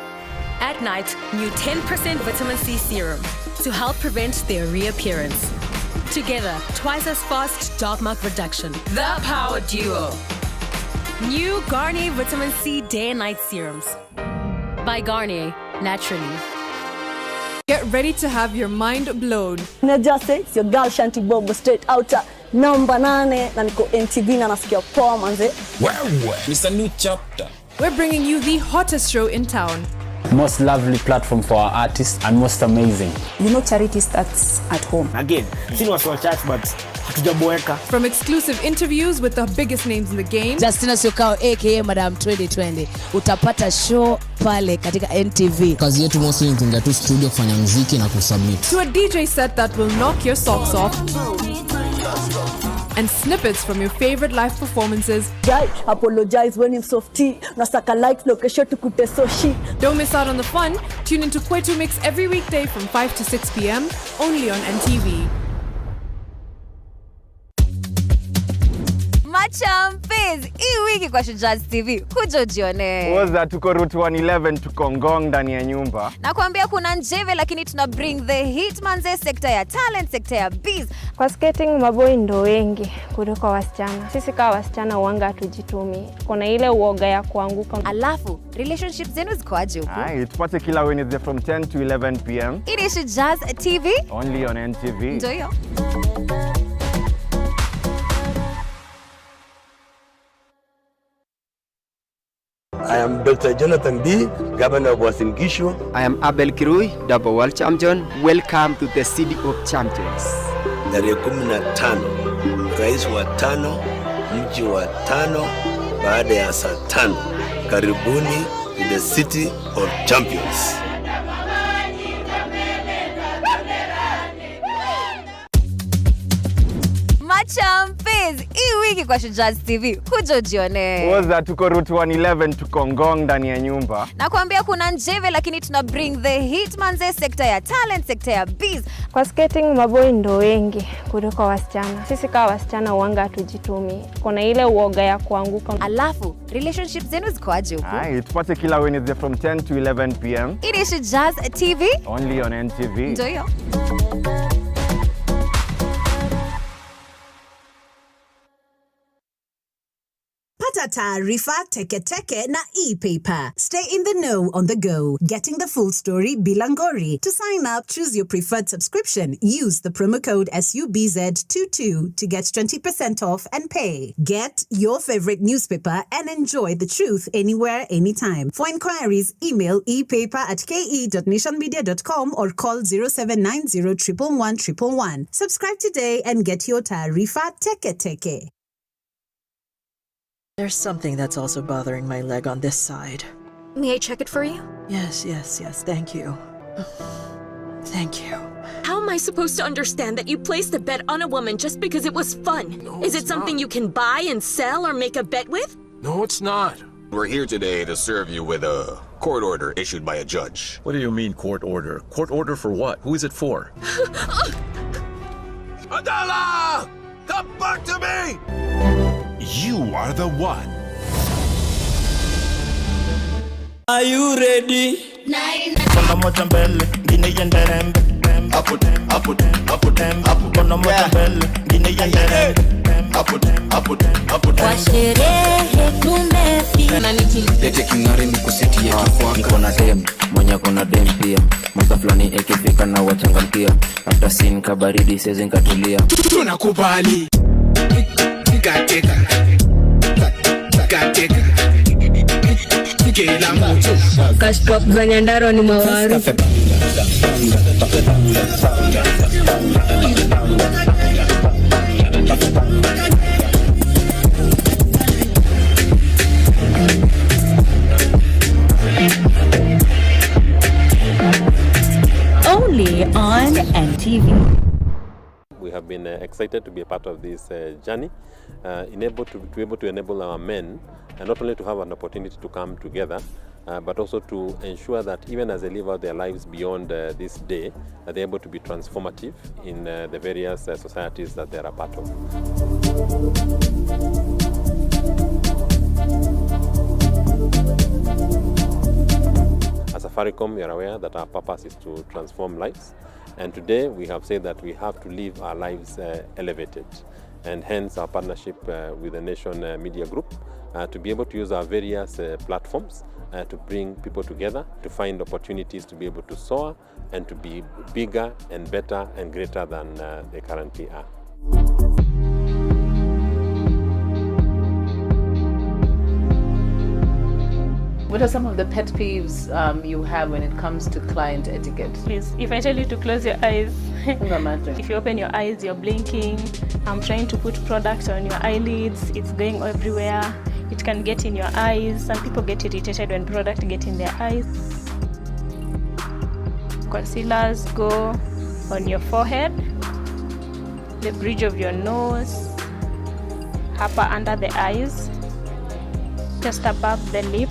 At night, new 10% vitamin C serum to help prevent their reappearance. Together, twice as fast dark mark reduction. The Power Duo. New Garnier Vitamin C Day and Night Serums. By Garnier, Naturally. Get ready to have your mind blown. Najase, it's your girl Shanti Bobo straight outer number 8 na niko NTV na nasikia poa manze. Wewe, it's a new chapter. We're bringing you the hottest show in town. Most lovely platform for our artists and most amazing. You know charity starts at home. Again, seen was for church but hatujaboeka. From exclusive interviews with the biggest names in the game. Justina Sokao aka Madam 2020. Utapata show pale katika NTV. Kazi yetu mostly ni kuingia tu studio kufanya muziki na kusubmit. To a DJ set that will knock your socks off. And snippets from your favorite live performances. Guy, apologize when you're softy. Nasaka light location to kute so shit. Don't miss out on the fun. Tune into Kwetu Mix every weekday from 5 to 6 p.m. only on NTV. Machampes, hii wiki kwa Shujaz TV, kuja ujione. Woza tuko route 111 tuko Ngong ndani ya nyumba. Nakwambia kuna njeve lakini tuna bring the hit manze, sekta ya talent, sekta ya biz. Kwa skating maboi ndo wengi kuliko wasichana. Sisi kama wasichana uanga hatujitumi. Kuna ile uoga ya kuanguka. Alafu, relationships zenu zikoaje huko? Tupate kila Wednesday from 10 to 11 p.m. It is Shujaz TV. Only on NTV. Ndio hiyo. I am Dr. Jonathan B, Governor of Uasin Gishu. I am Abel Kirui, double world champion. Welcome to the City of Champions. Tarehe 15, rais wa 5, mji wa 5, baada ya saa 5. Karibuni to the City of Champions. Biz, hii wiki kwa Shujaz TV, kuja ujione. Oza tuko route 111 tuko Ngong ndani ya nyumba. Nakwambia kuna njeve lakini tuna bring the hit manze, sekta ya talent, sekta ya biz. Kwa skating maboi ndo wengi kuliko wasichana. Sisi kama wasichana huanga hatujitumi. Kuna ile uoga ya kuanguka. Alafu relationships zenu ziko aje huko? Hai, tupate kila Wednesday from 10 to 11 p.m. It is Shujaz TV. Only on NTV. Ndio hiyo. Pata taarifa teke na e-paper. Stay in the know on the go. Getting the full story bila ngori. To sign up, choose your preferred subscription. Use the promo code SUBZ22 to get 20% off and pay. Get your favorite newspaper and enjoy the truth anywhere, anytime. For inquiries, email epaper@ke.nationmedia.com or call 0790 111 111. Subscribe today and get your taarifa teke. There's something that's also bothering my leg on this side. May I check it for you? Yes, thank you. Thank you. How am I supposed to understand that you placed a bet on a woman just because it was fun? No, is it something you can buy and sell or make a bet with? No, it's not. We're here today to serve you with a court order issued by a judge. What do you mean court order? Court order for what? Who is it for? Adala! Come back to me! You are the one. Are you ready? Kono moja mbele, ngine yende rembe. Kono moja mbele, ngine yende rembe. Kwa sherehe tumefika. Lete kingari nikusitie kifua. Niko na dem, mwenye kona dem pia. Masa flani ikifika na wachangamkia. After scene kabaridi sezi nkatulia. Tunakubali. Gateka. Kila mtu Cash pop za Nyandarua ni mawaru. Only on NTV. We have been excited to be a part of this journey, to be able to enable our men not only to have an opportunity to come together, but also to ensure that even as they live out their lives beyond this day, they're able to be transformative in the various societies that they're a part of. As Safaricom, you're aware that our purpose is to transform lives. And today we have said that we have to live our lives elevated. And hence our partnership with the Nation Media Group to be able to use our various platforms to bring people together, to find opportunities to be able to soar and to be bigger and better and greater than they currently are. What are some of the pet peeves you have when it comes to client etiquette? Please, if I tell you to close your eyes, if you open your eyes, you're blinking. I'm trying to put product on your eyelids. It's going everywhere. It can get in your eyes. Some people get irritated when product get in their eyes. Concealers go on your forehead, the bridge of your nose, upper under the eyes, just above the lip,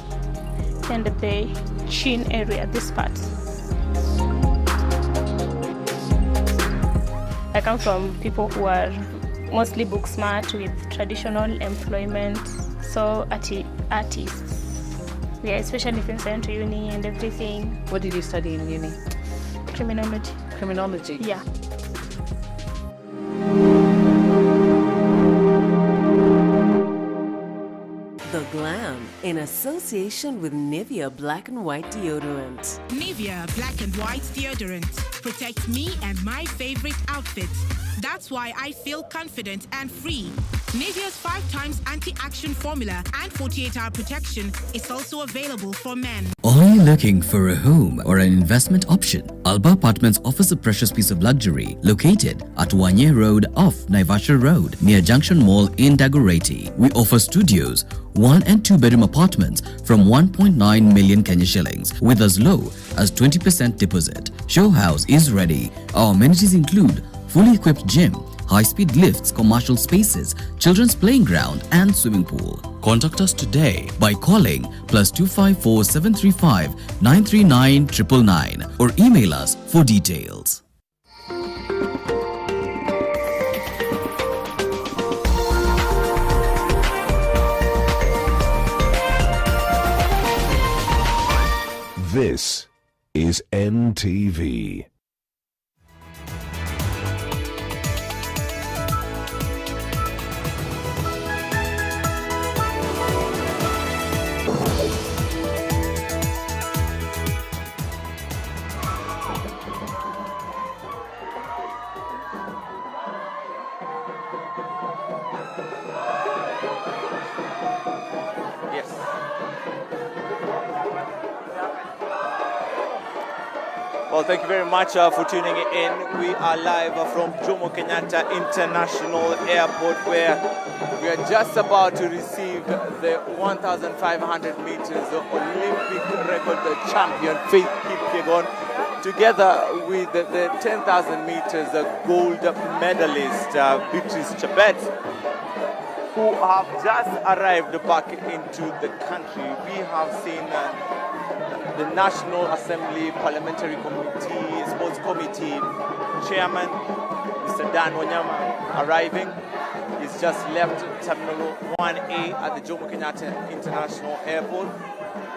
and the chin area, this part. I come from people who are mostly book smart with traditional employment, so artists. Yeah, especially if I'm to uni and everything. What did you study in uni? Criminology. Criminology? Yeah. The Glam, in association with Nivea Black and White Deodorant. Nivea Black and White Deodorant protects me and my favorite outfits. That's why I feel confident and free. Nivea's 5 times anti-action formula and 48-hour protection is also available for men. Are you looking for a home or an investment option? Alba Apartments offers a precious piece of luxury located at Wanye Road off Naivasha Road near Junction Mall in Dagoretti. We offer studios, 1 and 2 bedroom apartments from 1.9 million Kenya shillings with as low as 20% deposit. Show house is ready. Our amenities include fully equipped gym, high-speed lifts, commercial spaces, children's playing ground and swimming pool. Contact us today by calling +254 735 939 999 or email us for details. This is NTV. Well, thank you very much for tuning in. We are live from Jomo Kenyatta International Airport, where we are just about to receive the 1,500 meters Olympic record champion Faith Kipyegon, together with the 10,000 meters gold medalist Beatrice Chebet, who have just arrived back into the country. We have seen the National Assembly Parliamentary Committee, Sports Committee Chairman, Mr. Dan Wanyama, arriving. He's just left Terminal 1A at the Jomo Kenyatta International Airport.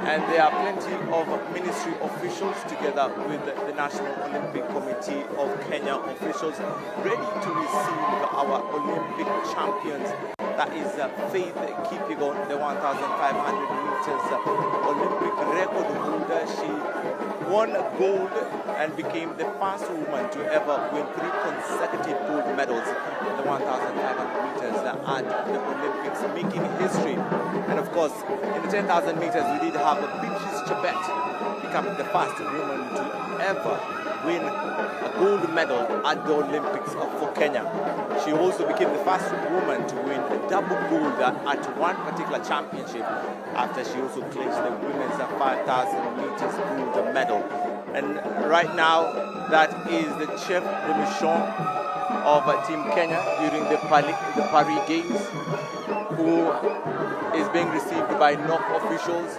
And there are plenty of ministry officials together with the National Olympic Committee of Kenya officials ready to receive our Olympic champions. That is Faith Kipyegon, the 1,500 meters Olympic record holder. She won gold and became the first woman to ever win 3 consecutive gold medals in the 1,500 meters at the Olympics, making history. And of course, in the 10,000 meters, we did have Beatrice Chebet becoming the first woman to ever win a gold medal at the Olympics for Kenya. She also became the first woman to win a double gold at one particular championship, after she also clinched the women's 5,000 meters gold medal. And right now, that is the chef de mission of Team Kenya during the Paris Games, who is being received by NOC officials.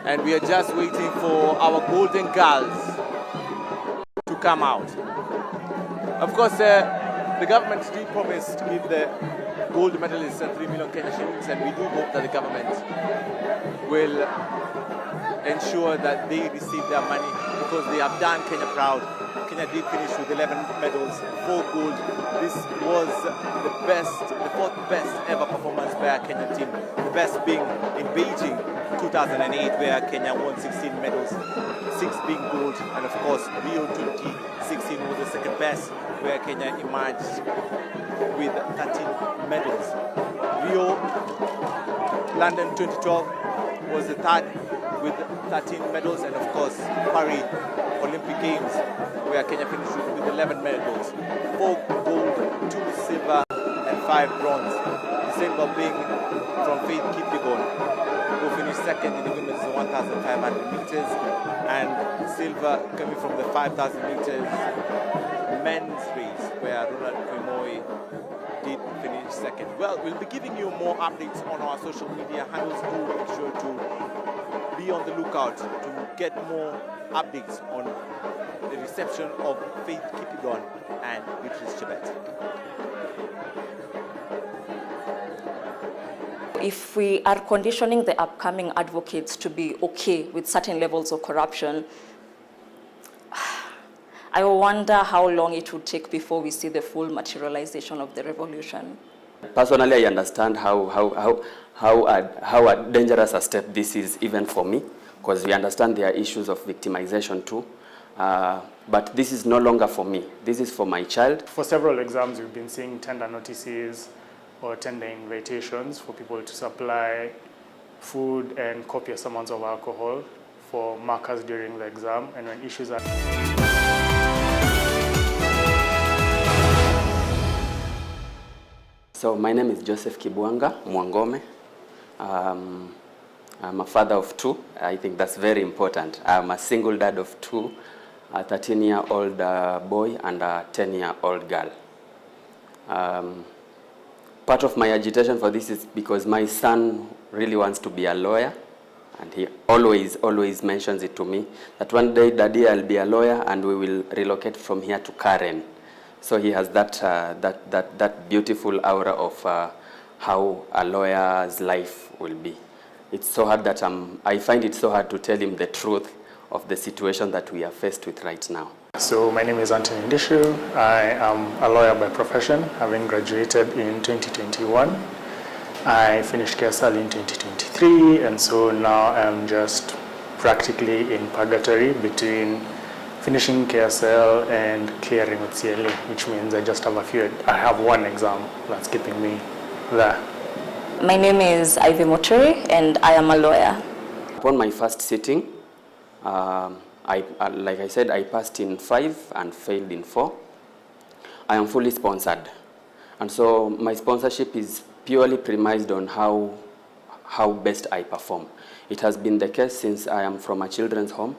And we are just waiting for our golden girls to come out. Of course, the government did promise to give the gold medalists 3 million Kenya shillings, and we do hope that the government will ensure that they receive their money, because they have done Kenya proud. Kenya did finish with 11 medals, 4 gold. This was the 4th best ever performance by a Kenyan team. The best being in Beijing 2008, where Kenya won 16 medals, 6 being gold, and of course Rio 2016 was the second best, where Kenya emerged with 13 medals. Rio, London 2012 was the third with 13 medals, and of course Paris Olympic Games, where Kenya finished with 11 medals, 4 gold, 2 silver and 5 bronze. The silver being from Faith Kipyegon, who finished second in the women's 1,500 meters, and silver coming from the 5,000 meters men's race, where Ronald Koimoi did finish second. Well, we'll be giving you more updates on our social media handles. Do make sure to be on the lookout to get more updates on the reception of Faith Kipyegon and Beatrice Chebet. If we are conditioning the upcoming advocates to be okay with certain levels of corruption, I wonder how long it would take before we see the full materialization of the revolution. Personally, I understand how dangerous a step this is, even for me, because we understand there are issues of victimization too. But this is no longer for me. This is for my child. For several exams, we've been seeing tender notices or tender invitations for people to supply food and copious amounts of alcohol for markers during the exam, and when issues are... So my name is Joseph Kibwanga Mwangome. I'm a father of 2. I think that's very important. I'm a single dad of 2. a 13-year-old boy and a 10-year-old girl. Part of my agitation for this is because my son really wants to be a lawyer, and he always mentions it to me, that one day, Daddy, I'll be a lawyer and we will relocate from here to Karen. So he has that beautiful aura of how a lawyer's life will be. It's so hard that I find it so hard to tell him the truth of the situation that we are faced with right now. So my name is Anthony Ndishu. I am a lawyer by profession, having graduated in 2021. I finished KSL in 2023, and so now I'm just practically in purgatory between finishing KSL and clearing with CLA, which means I have one exam that's keeping me there. My name is Ivy Moturi, and I am a lawyer. Upon my first sitting, like I said, I passed in 5 and failed in 4. I am fully sponsored, and so my sponsorship is purely premised on how best I perform. It has been the case since I am from a children's home,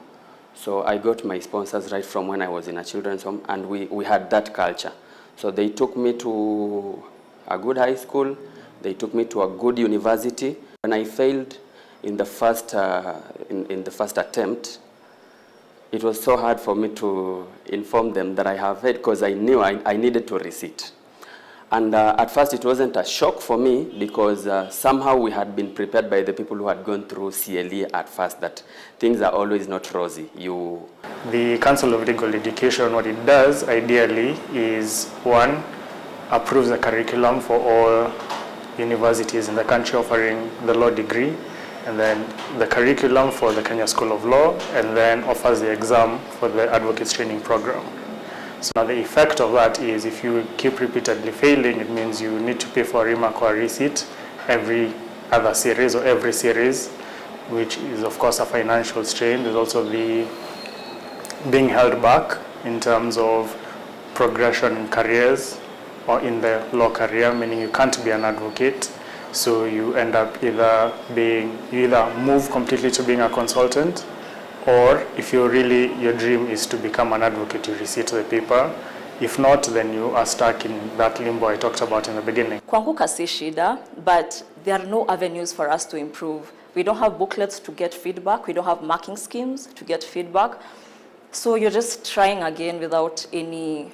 so I got my sponsors right from when I was in a children's home, and we had that culture. So they took me to a good high school, they took me to a good university. When I failed in the first attempt, it was so hard for me to inform them that I have failed, because I knew I needed to resit. And at first it wasn't a shock for me, because somehow we had been prepared by the people who had gone through CLE at first that things are always not rosy. The Council of Legal Education, what it does ideally is, 1, approves a curriculum for all universities in the country offering the law degree, and then the curriculum for the Kenya School of Law, and then offers the exam for the Advocates Training Program. So now the effect of that is, if you keep repeatedly failing, it means you need to pay for a remark or a receipt every other series or every series, which is of course a financial strain. There's also the being held back in terms of progression in careers or in the law career, meaning you can't be an advocate. So you end up you either move completely to being a consultant, or if your dream is to become an advocate, you receipt the paper. If not, then you are stuck in that limbo I talked about in the beginning. Kuanguka si shida, but there are no avenues for us to improve. We don't have booklets to get feedback. We don't have marking schemes to get feedback. So you're just trying again without any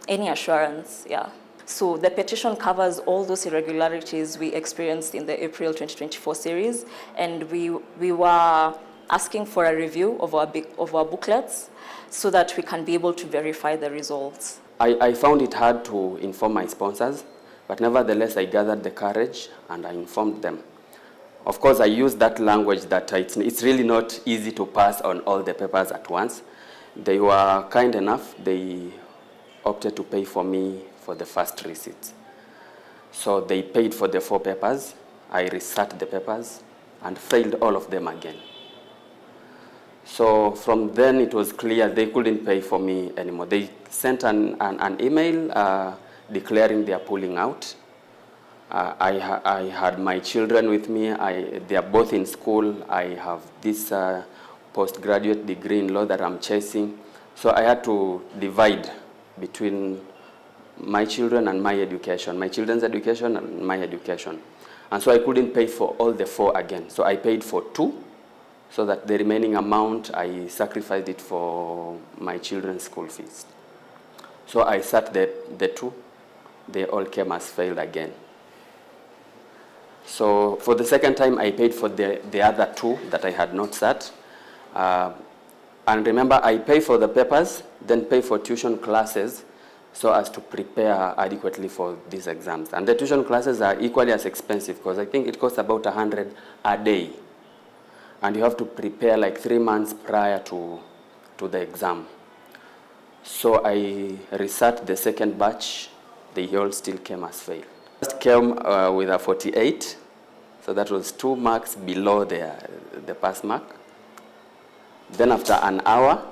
assurance, yeah. So the petition covers all those irregularities we experienced in the April 2024 series, and we were asking for a review of our booklets so that we can be able to verify the results. I found it hard to inform my sponsors, but nevertheless I gathered the courage and I informed them. Of course, I used that language that it's really not easy to pass on all the papers at once. They were kind enough. They opted to pay for me for the first receipt. So they paid for the 4 papers. I resat the papers and failed all of them again. So from then it was clear they couldn't pay for me anymore. They sent an email declaring they are pulling out. I had my children with me. They are both in school. I have this postgraduate degree in law that I'm chasing. So I had to divide between my children and my education, my children's education and my education. And so I couldn't pay for all the 4 again. So I paid for 2, so that the remaining amount, I sacrificed it for my children's school fees. So I sat the 2. They all came as failed again. So for the second time, I paid for the other 2 that I had not sat. And remember, I pay for the papers, then pay for tuition classes, so as to prepare adequately for these exams. And the tuition classes are equally as expensive, because I think it costs about 100 a day. And you have to prepare like 3 months prior to the exam. So I resat the second batch. They all still came as failed. First came with a 48, so that was 2 marks below the pass mark. Then after an hour,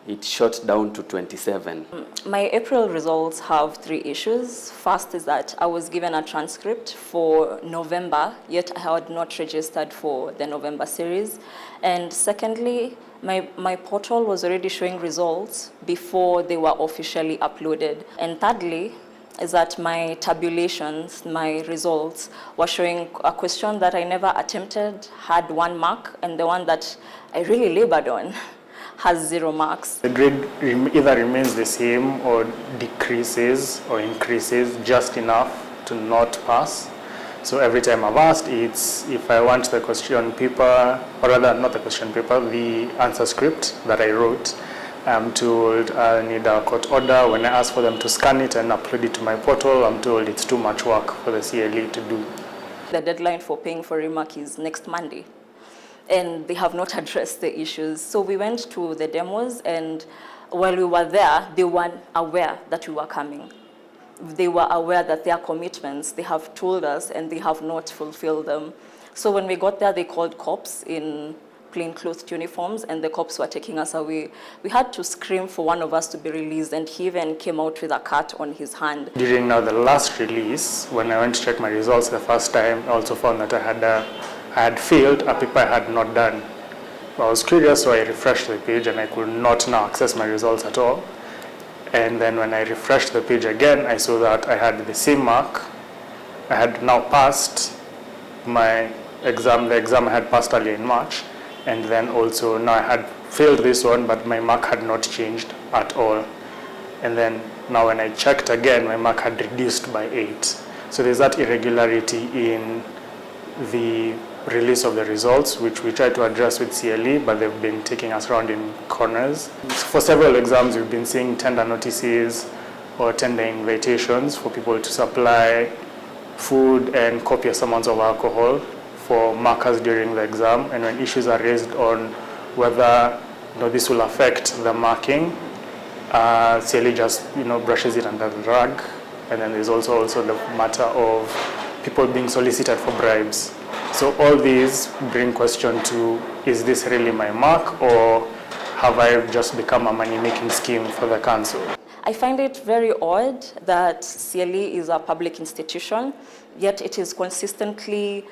it shot down to 27. My April results have 3 issues. First is that I was given a transcript for November, yet I had not registered for the November series. And secondly, my portal was already showing results before they were officially uploaded. And thirdly, is that my tabulations, my results, were showing a question that I never attempted had 1 mark, and the one that I really labored on has 0 marks. The grade either remains the same or decreases or increases just enough to not pass. So every time I've asked, it's if I want the question paper, or rather not the question paper, the answer script that I wrote, I'm told I need a court order. When I ask for them to scan it and upload it to my portal, I'm told it's too much work for the CLE to do. The deadline for paying for remark is next Monday, and they have not addressed the issues. So we went to the demos, and while we were there, they weren't aware that we were coming. They were aware that their commitments, they have told us, and they have not fulfilled them. So when we got there, they called cops in plainclothes uniforms, and the cops were taking us away. We had to scream for one of us to be released, and he even came out with a cut on his hand. During now the last release, when I went to check my results the first time, I also found that I had failed a paper I had not done. I was curious, so I refreshed the page, and I could not now access my results at all. And then when I refreshed the page again, I saw that I had the same mark. I had now passed my exam, the exam I had passed earlier in March. And then also now I had failed this one, but my mark had not changed at all. And then now when I checked again, my mark had reduced by 8. So there's that irregularity in the release of the results, which we tried to address with CLE, but they've been taking us around in corners. For several exams, we've been seeing tender notices or tender invitations for people to supply food and copious amounts of alcohol for markers during the exam. And when issues are raised on whether this will affect the marking, CLE just brushes it under the rug. And then there's also the matter of people being solicited for bribes. So all these bring question to, is this really my mark, or have I just become a money-making scheme for the council? I find it very odd that CLE is a public institution, yet it is consistently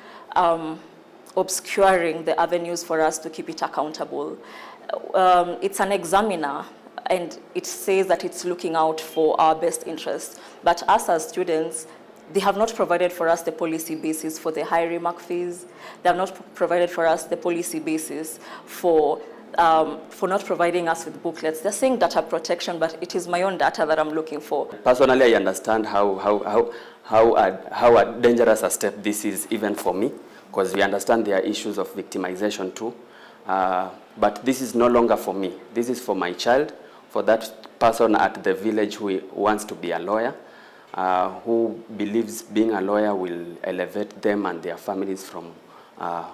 obscuring the avenues for us to keep it accountable. It's an examiner, and it says that it's looking out for our best interests. But us as students, they have not provided for us the policy basis for the high remark fees. They have not provided for us the policy basis for not providing us with booklets. They're saying data protection, but it is my own data that I'm looking for. Personally, I understand how dangerous a step this is even for me, because we understand there are issues of victimization too. But this is no longer for me. This is for my child, for that person at the village who wants to be a lawyer, who believes being a lawyer will elevate them and their families from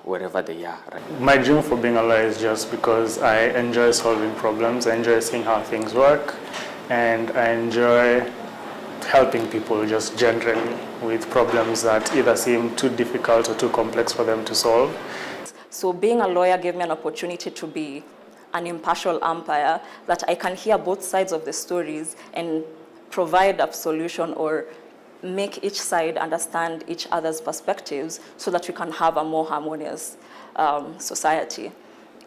wherever they are. Right? My dream for being a lawyer is just because I enjoy solving problems, I enjoy seeing how things work, and I enjoy helping people just generally with problems that either seem too difficult or too complex for them to solve. So being a lawyer gave me an opportunity to be an impartial umpire, that I can hear both sides of the stories and provide a solution or make each side understand each other's perspectives so that we can have a more harmonious society.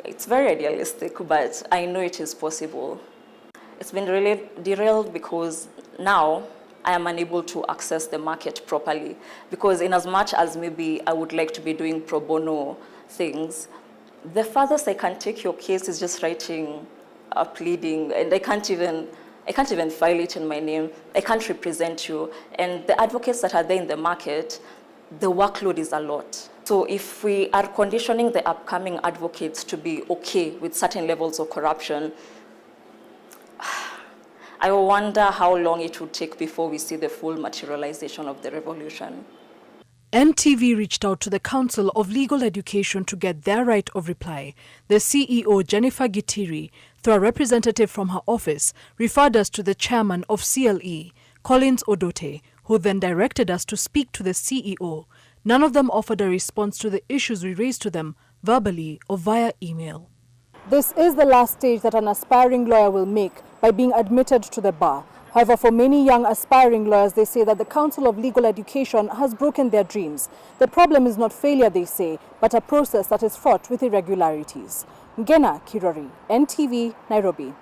It's very idealistic, but I know it is possible. It's been really derailed because now I am unable to access the market properly, because in as much as maybe I would like to be doing pro bono things, the furthest I can take your case is just writing a pleading, and I can't even file it in my name. I can't represent you. And the advocates that are there in the market, the workload is a lot. So if we are conditioning the upcoming advocates to be okay with certain levels of corruption, I wonder how long it would take before we see the full materialization of the revolution. NTV reached out to the Council of Legal Education to get their right of reply. The CEO, Jennifer Gitiri, through a representative from her office, referred us to the chairman of CLE, Collins Odote, who then directed us to speak to the CEO. None of them offered a response to the issues we raised to them verbally or via email. This is the last stage that an aspiring lawyer will make by being admitted to the bar. However, for many young aspiring lawyers, they say that the Council of Legal Education has broken their dreams. The problem is not failure, they say, but a process that is fraught with irregularities. Ngena Kirori, NTV, Nairobi.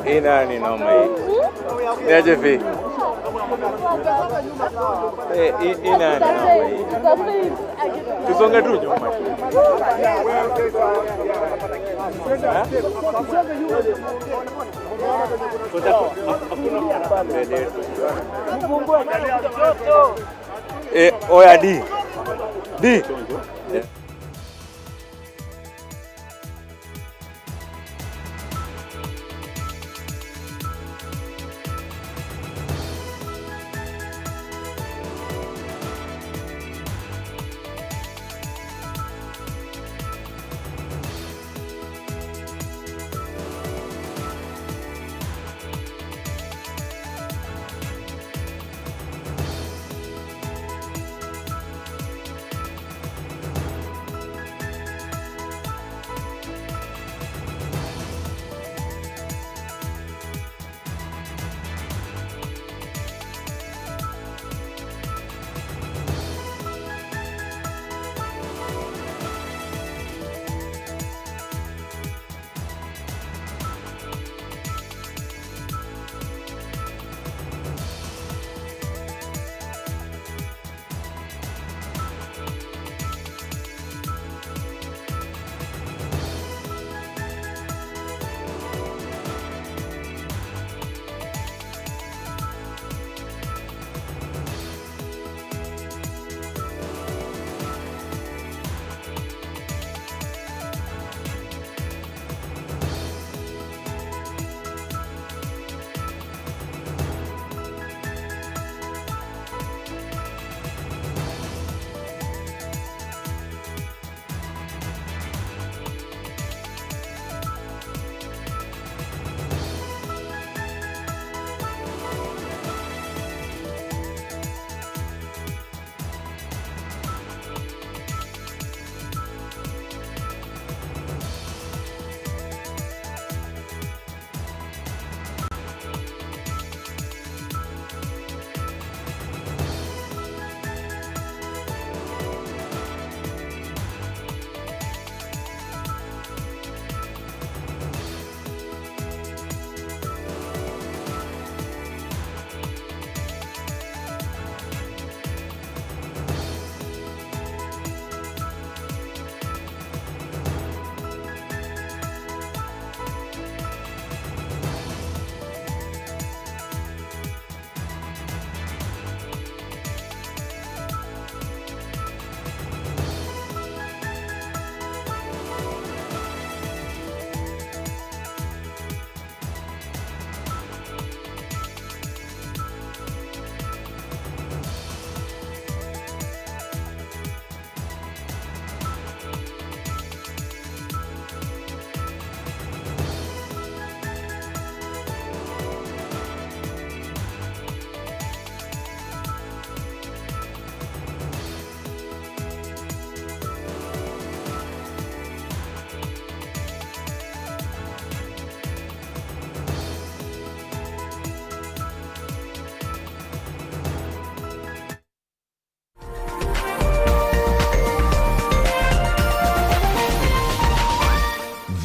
Ina ni noma hii. Niaje vi? Ina ni noma hii. Tusonge tu nyuma. Oya D.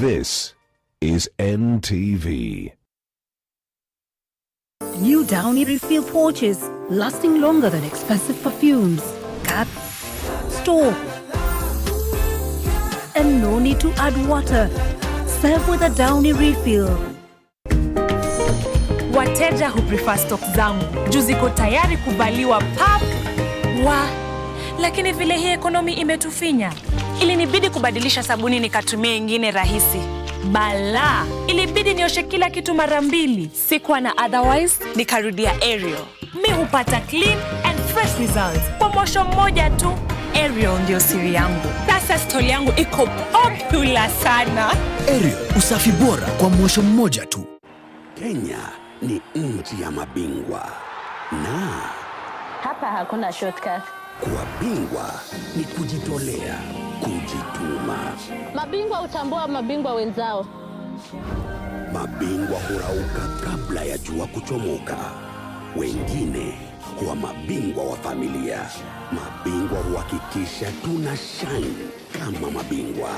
This is NTV. New Downy refill pouches, lasting longer than expensive perfumes. Cap, store, and no need to add water. Serve with a Downy refill. Wateja who prefer stock zangu, juu ziko tayari kubaliwa pap. Lakini vile hii ekonomi imetufinya, ilinibidi kubadilisha sabuni nikatumia ingine rahisi. Bala, ilibidi nioshe kila kitu mara mbili. Sikuwa na otherwise, nikarudia Ariel. Mi hupata clean and fresh results kwa mwosho mmoja tu. Ariel ndio siri yangu. Sasa stoli yangu iko popular sana. Ariel, usafi bora kwa mwosho mmoja tu. Kenya ni nchi ya mabingwa. Na hapa hakuna shortcut. Kuwa bingwa ni kujitolea, kujituma. Mabingwa hutambua mabingwa wenzao. Mabingwa hurauka kabla ya jua kuchomoka. Wengine huwa mabingwa wa familia. Mabingwa huhakikisha tuna shine kama mabingwa.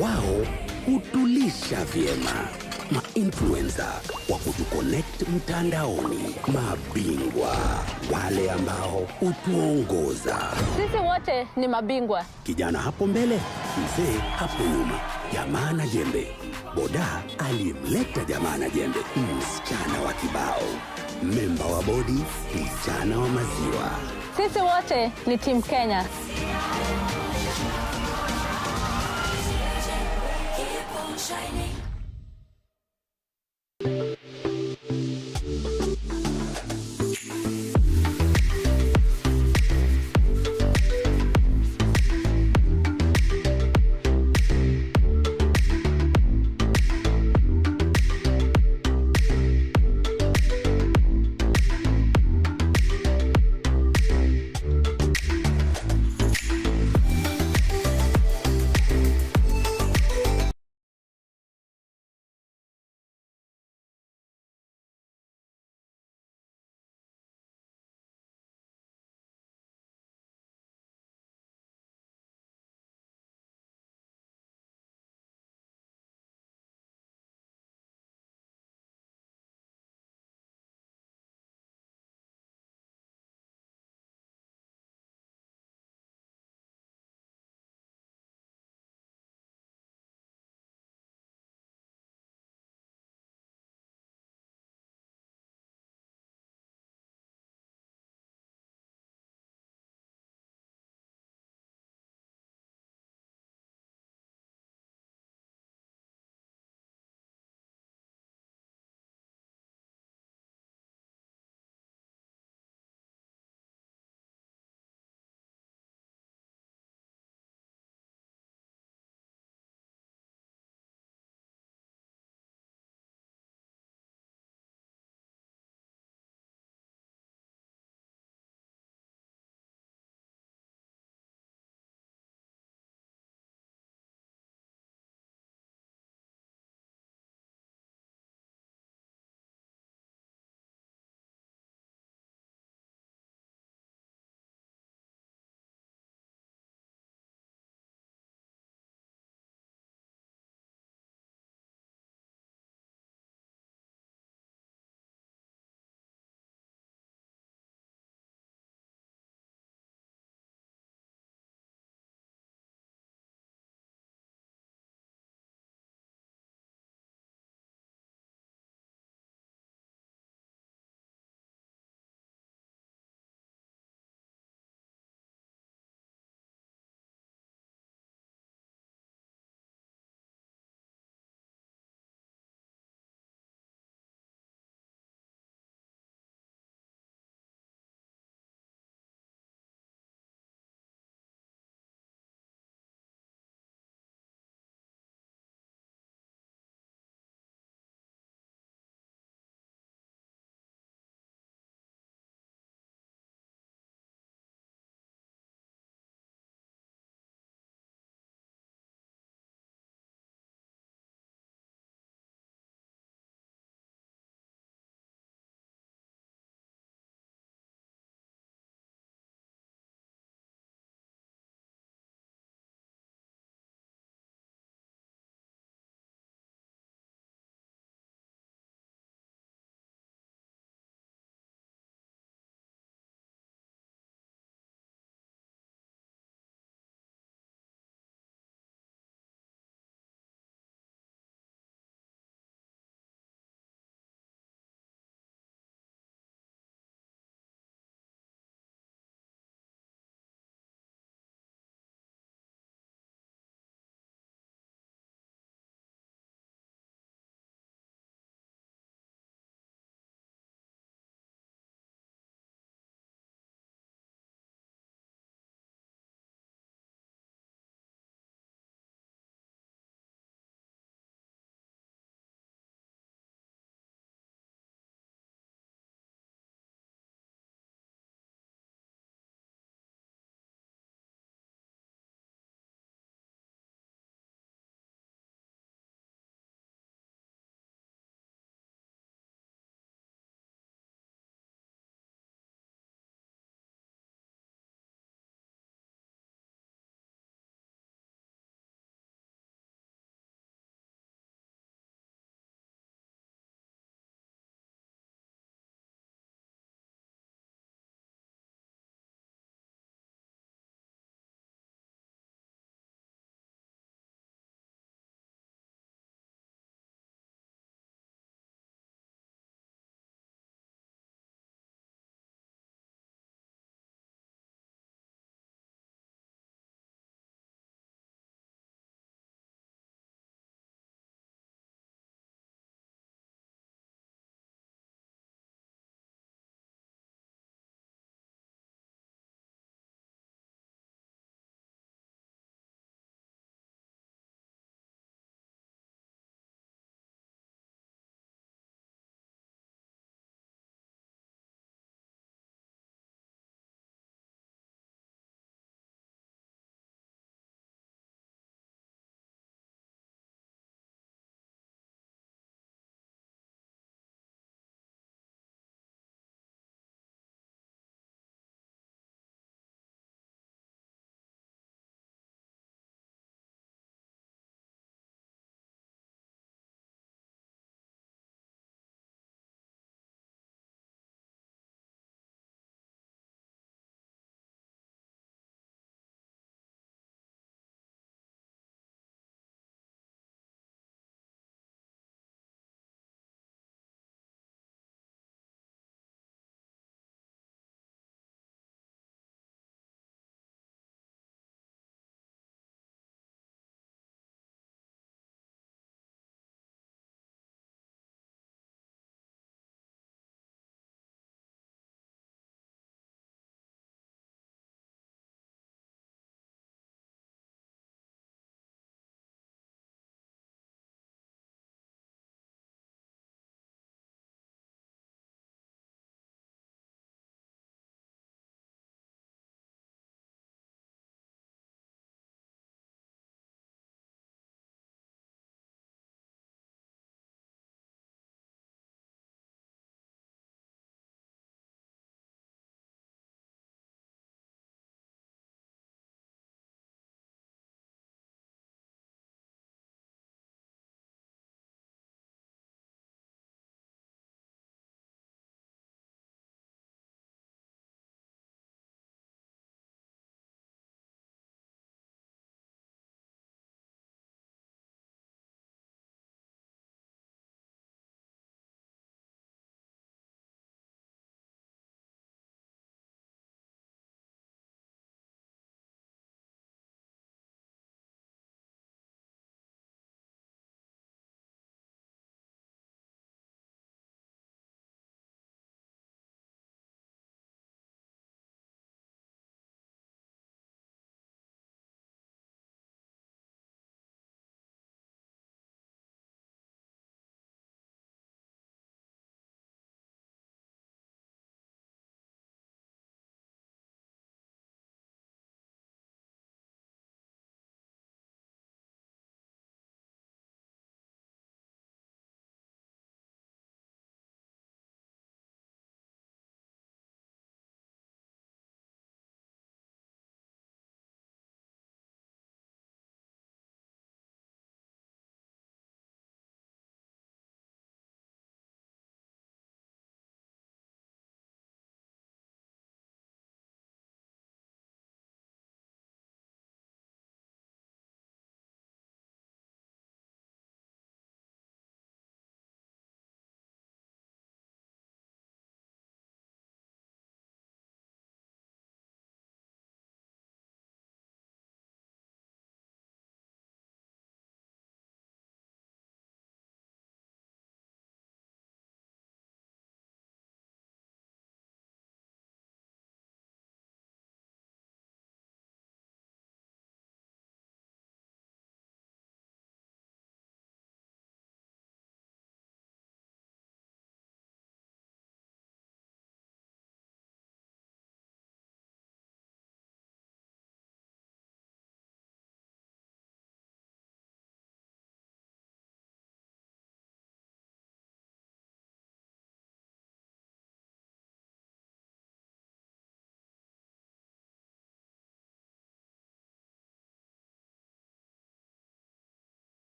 Wao hutulisha vyema. Ma-influencer wa kutuconnect mtandaoni. Mabingwa, wale ambao hutuongoza. Sisi wote ni mabingwa. Kijana hapo mbele, mzee hapo nyuma. Jamaa na jembe. Boda aliyemleta jamaa na jembe, msichana wa kibao. Memba wa bodi, msichana wa maziwa. Sisi wote ni Team Kenya. Shining.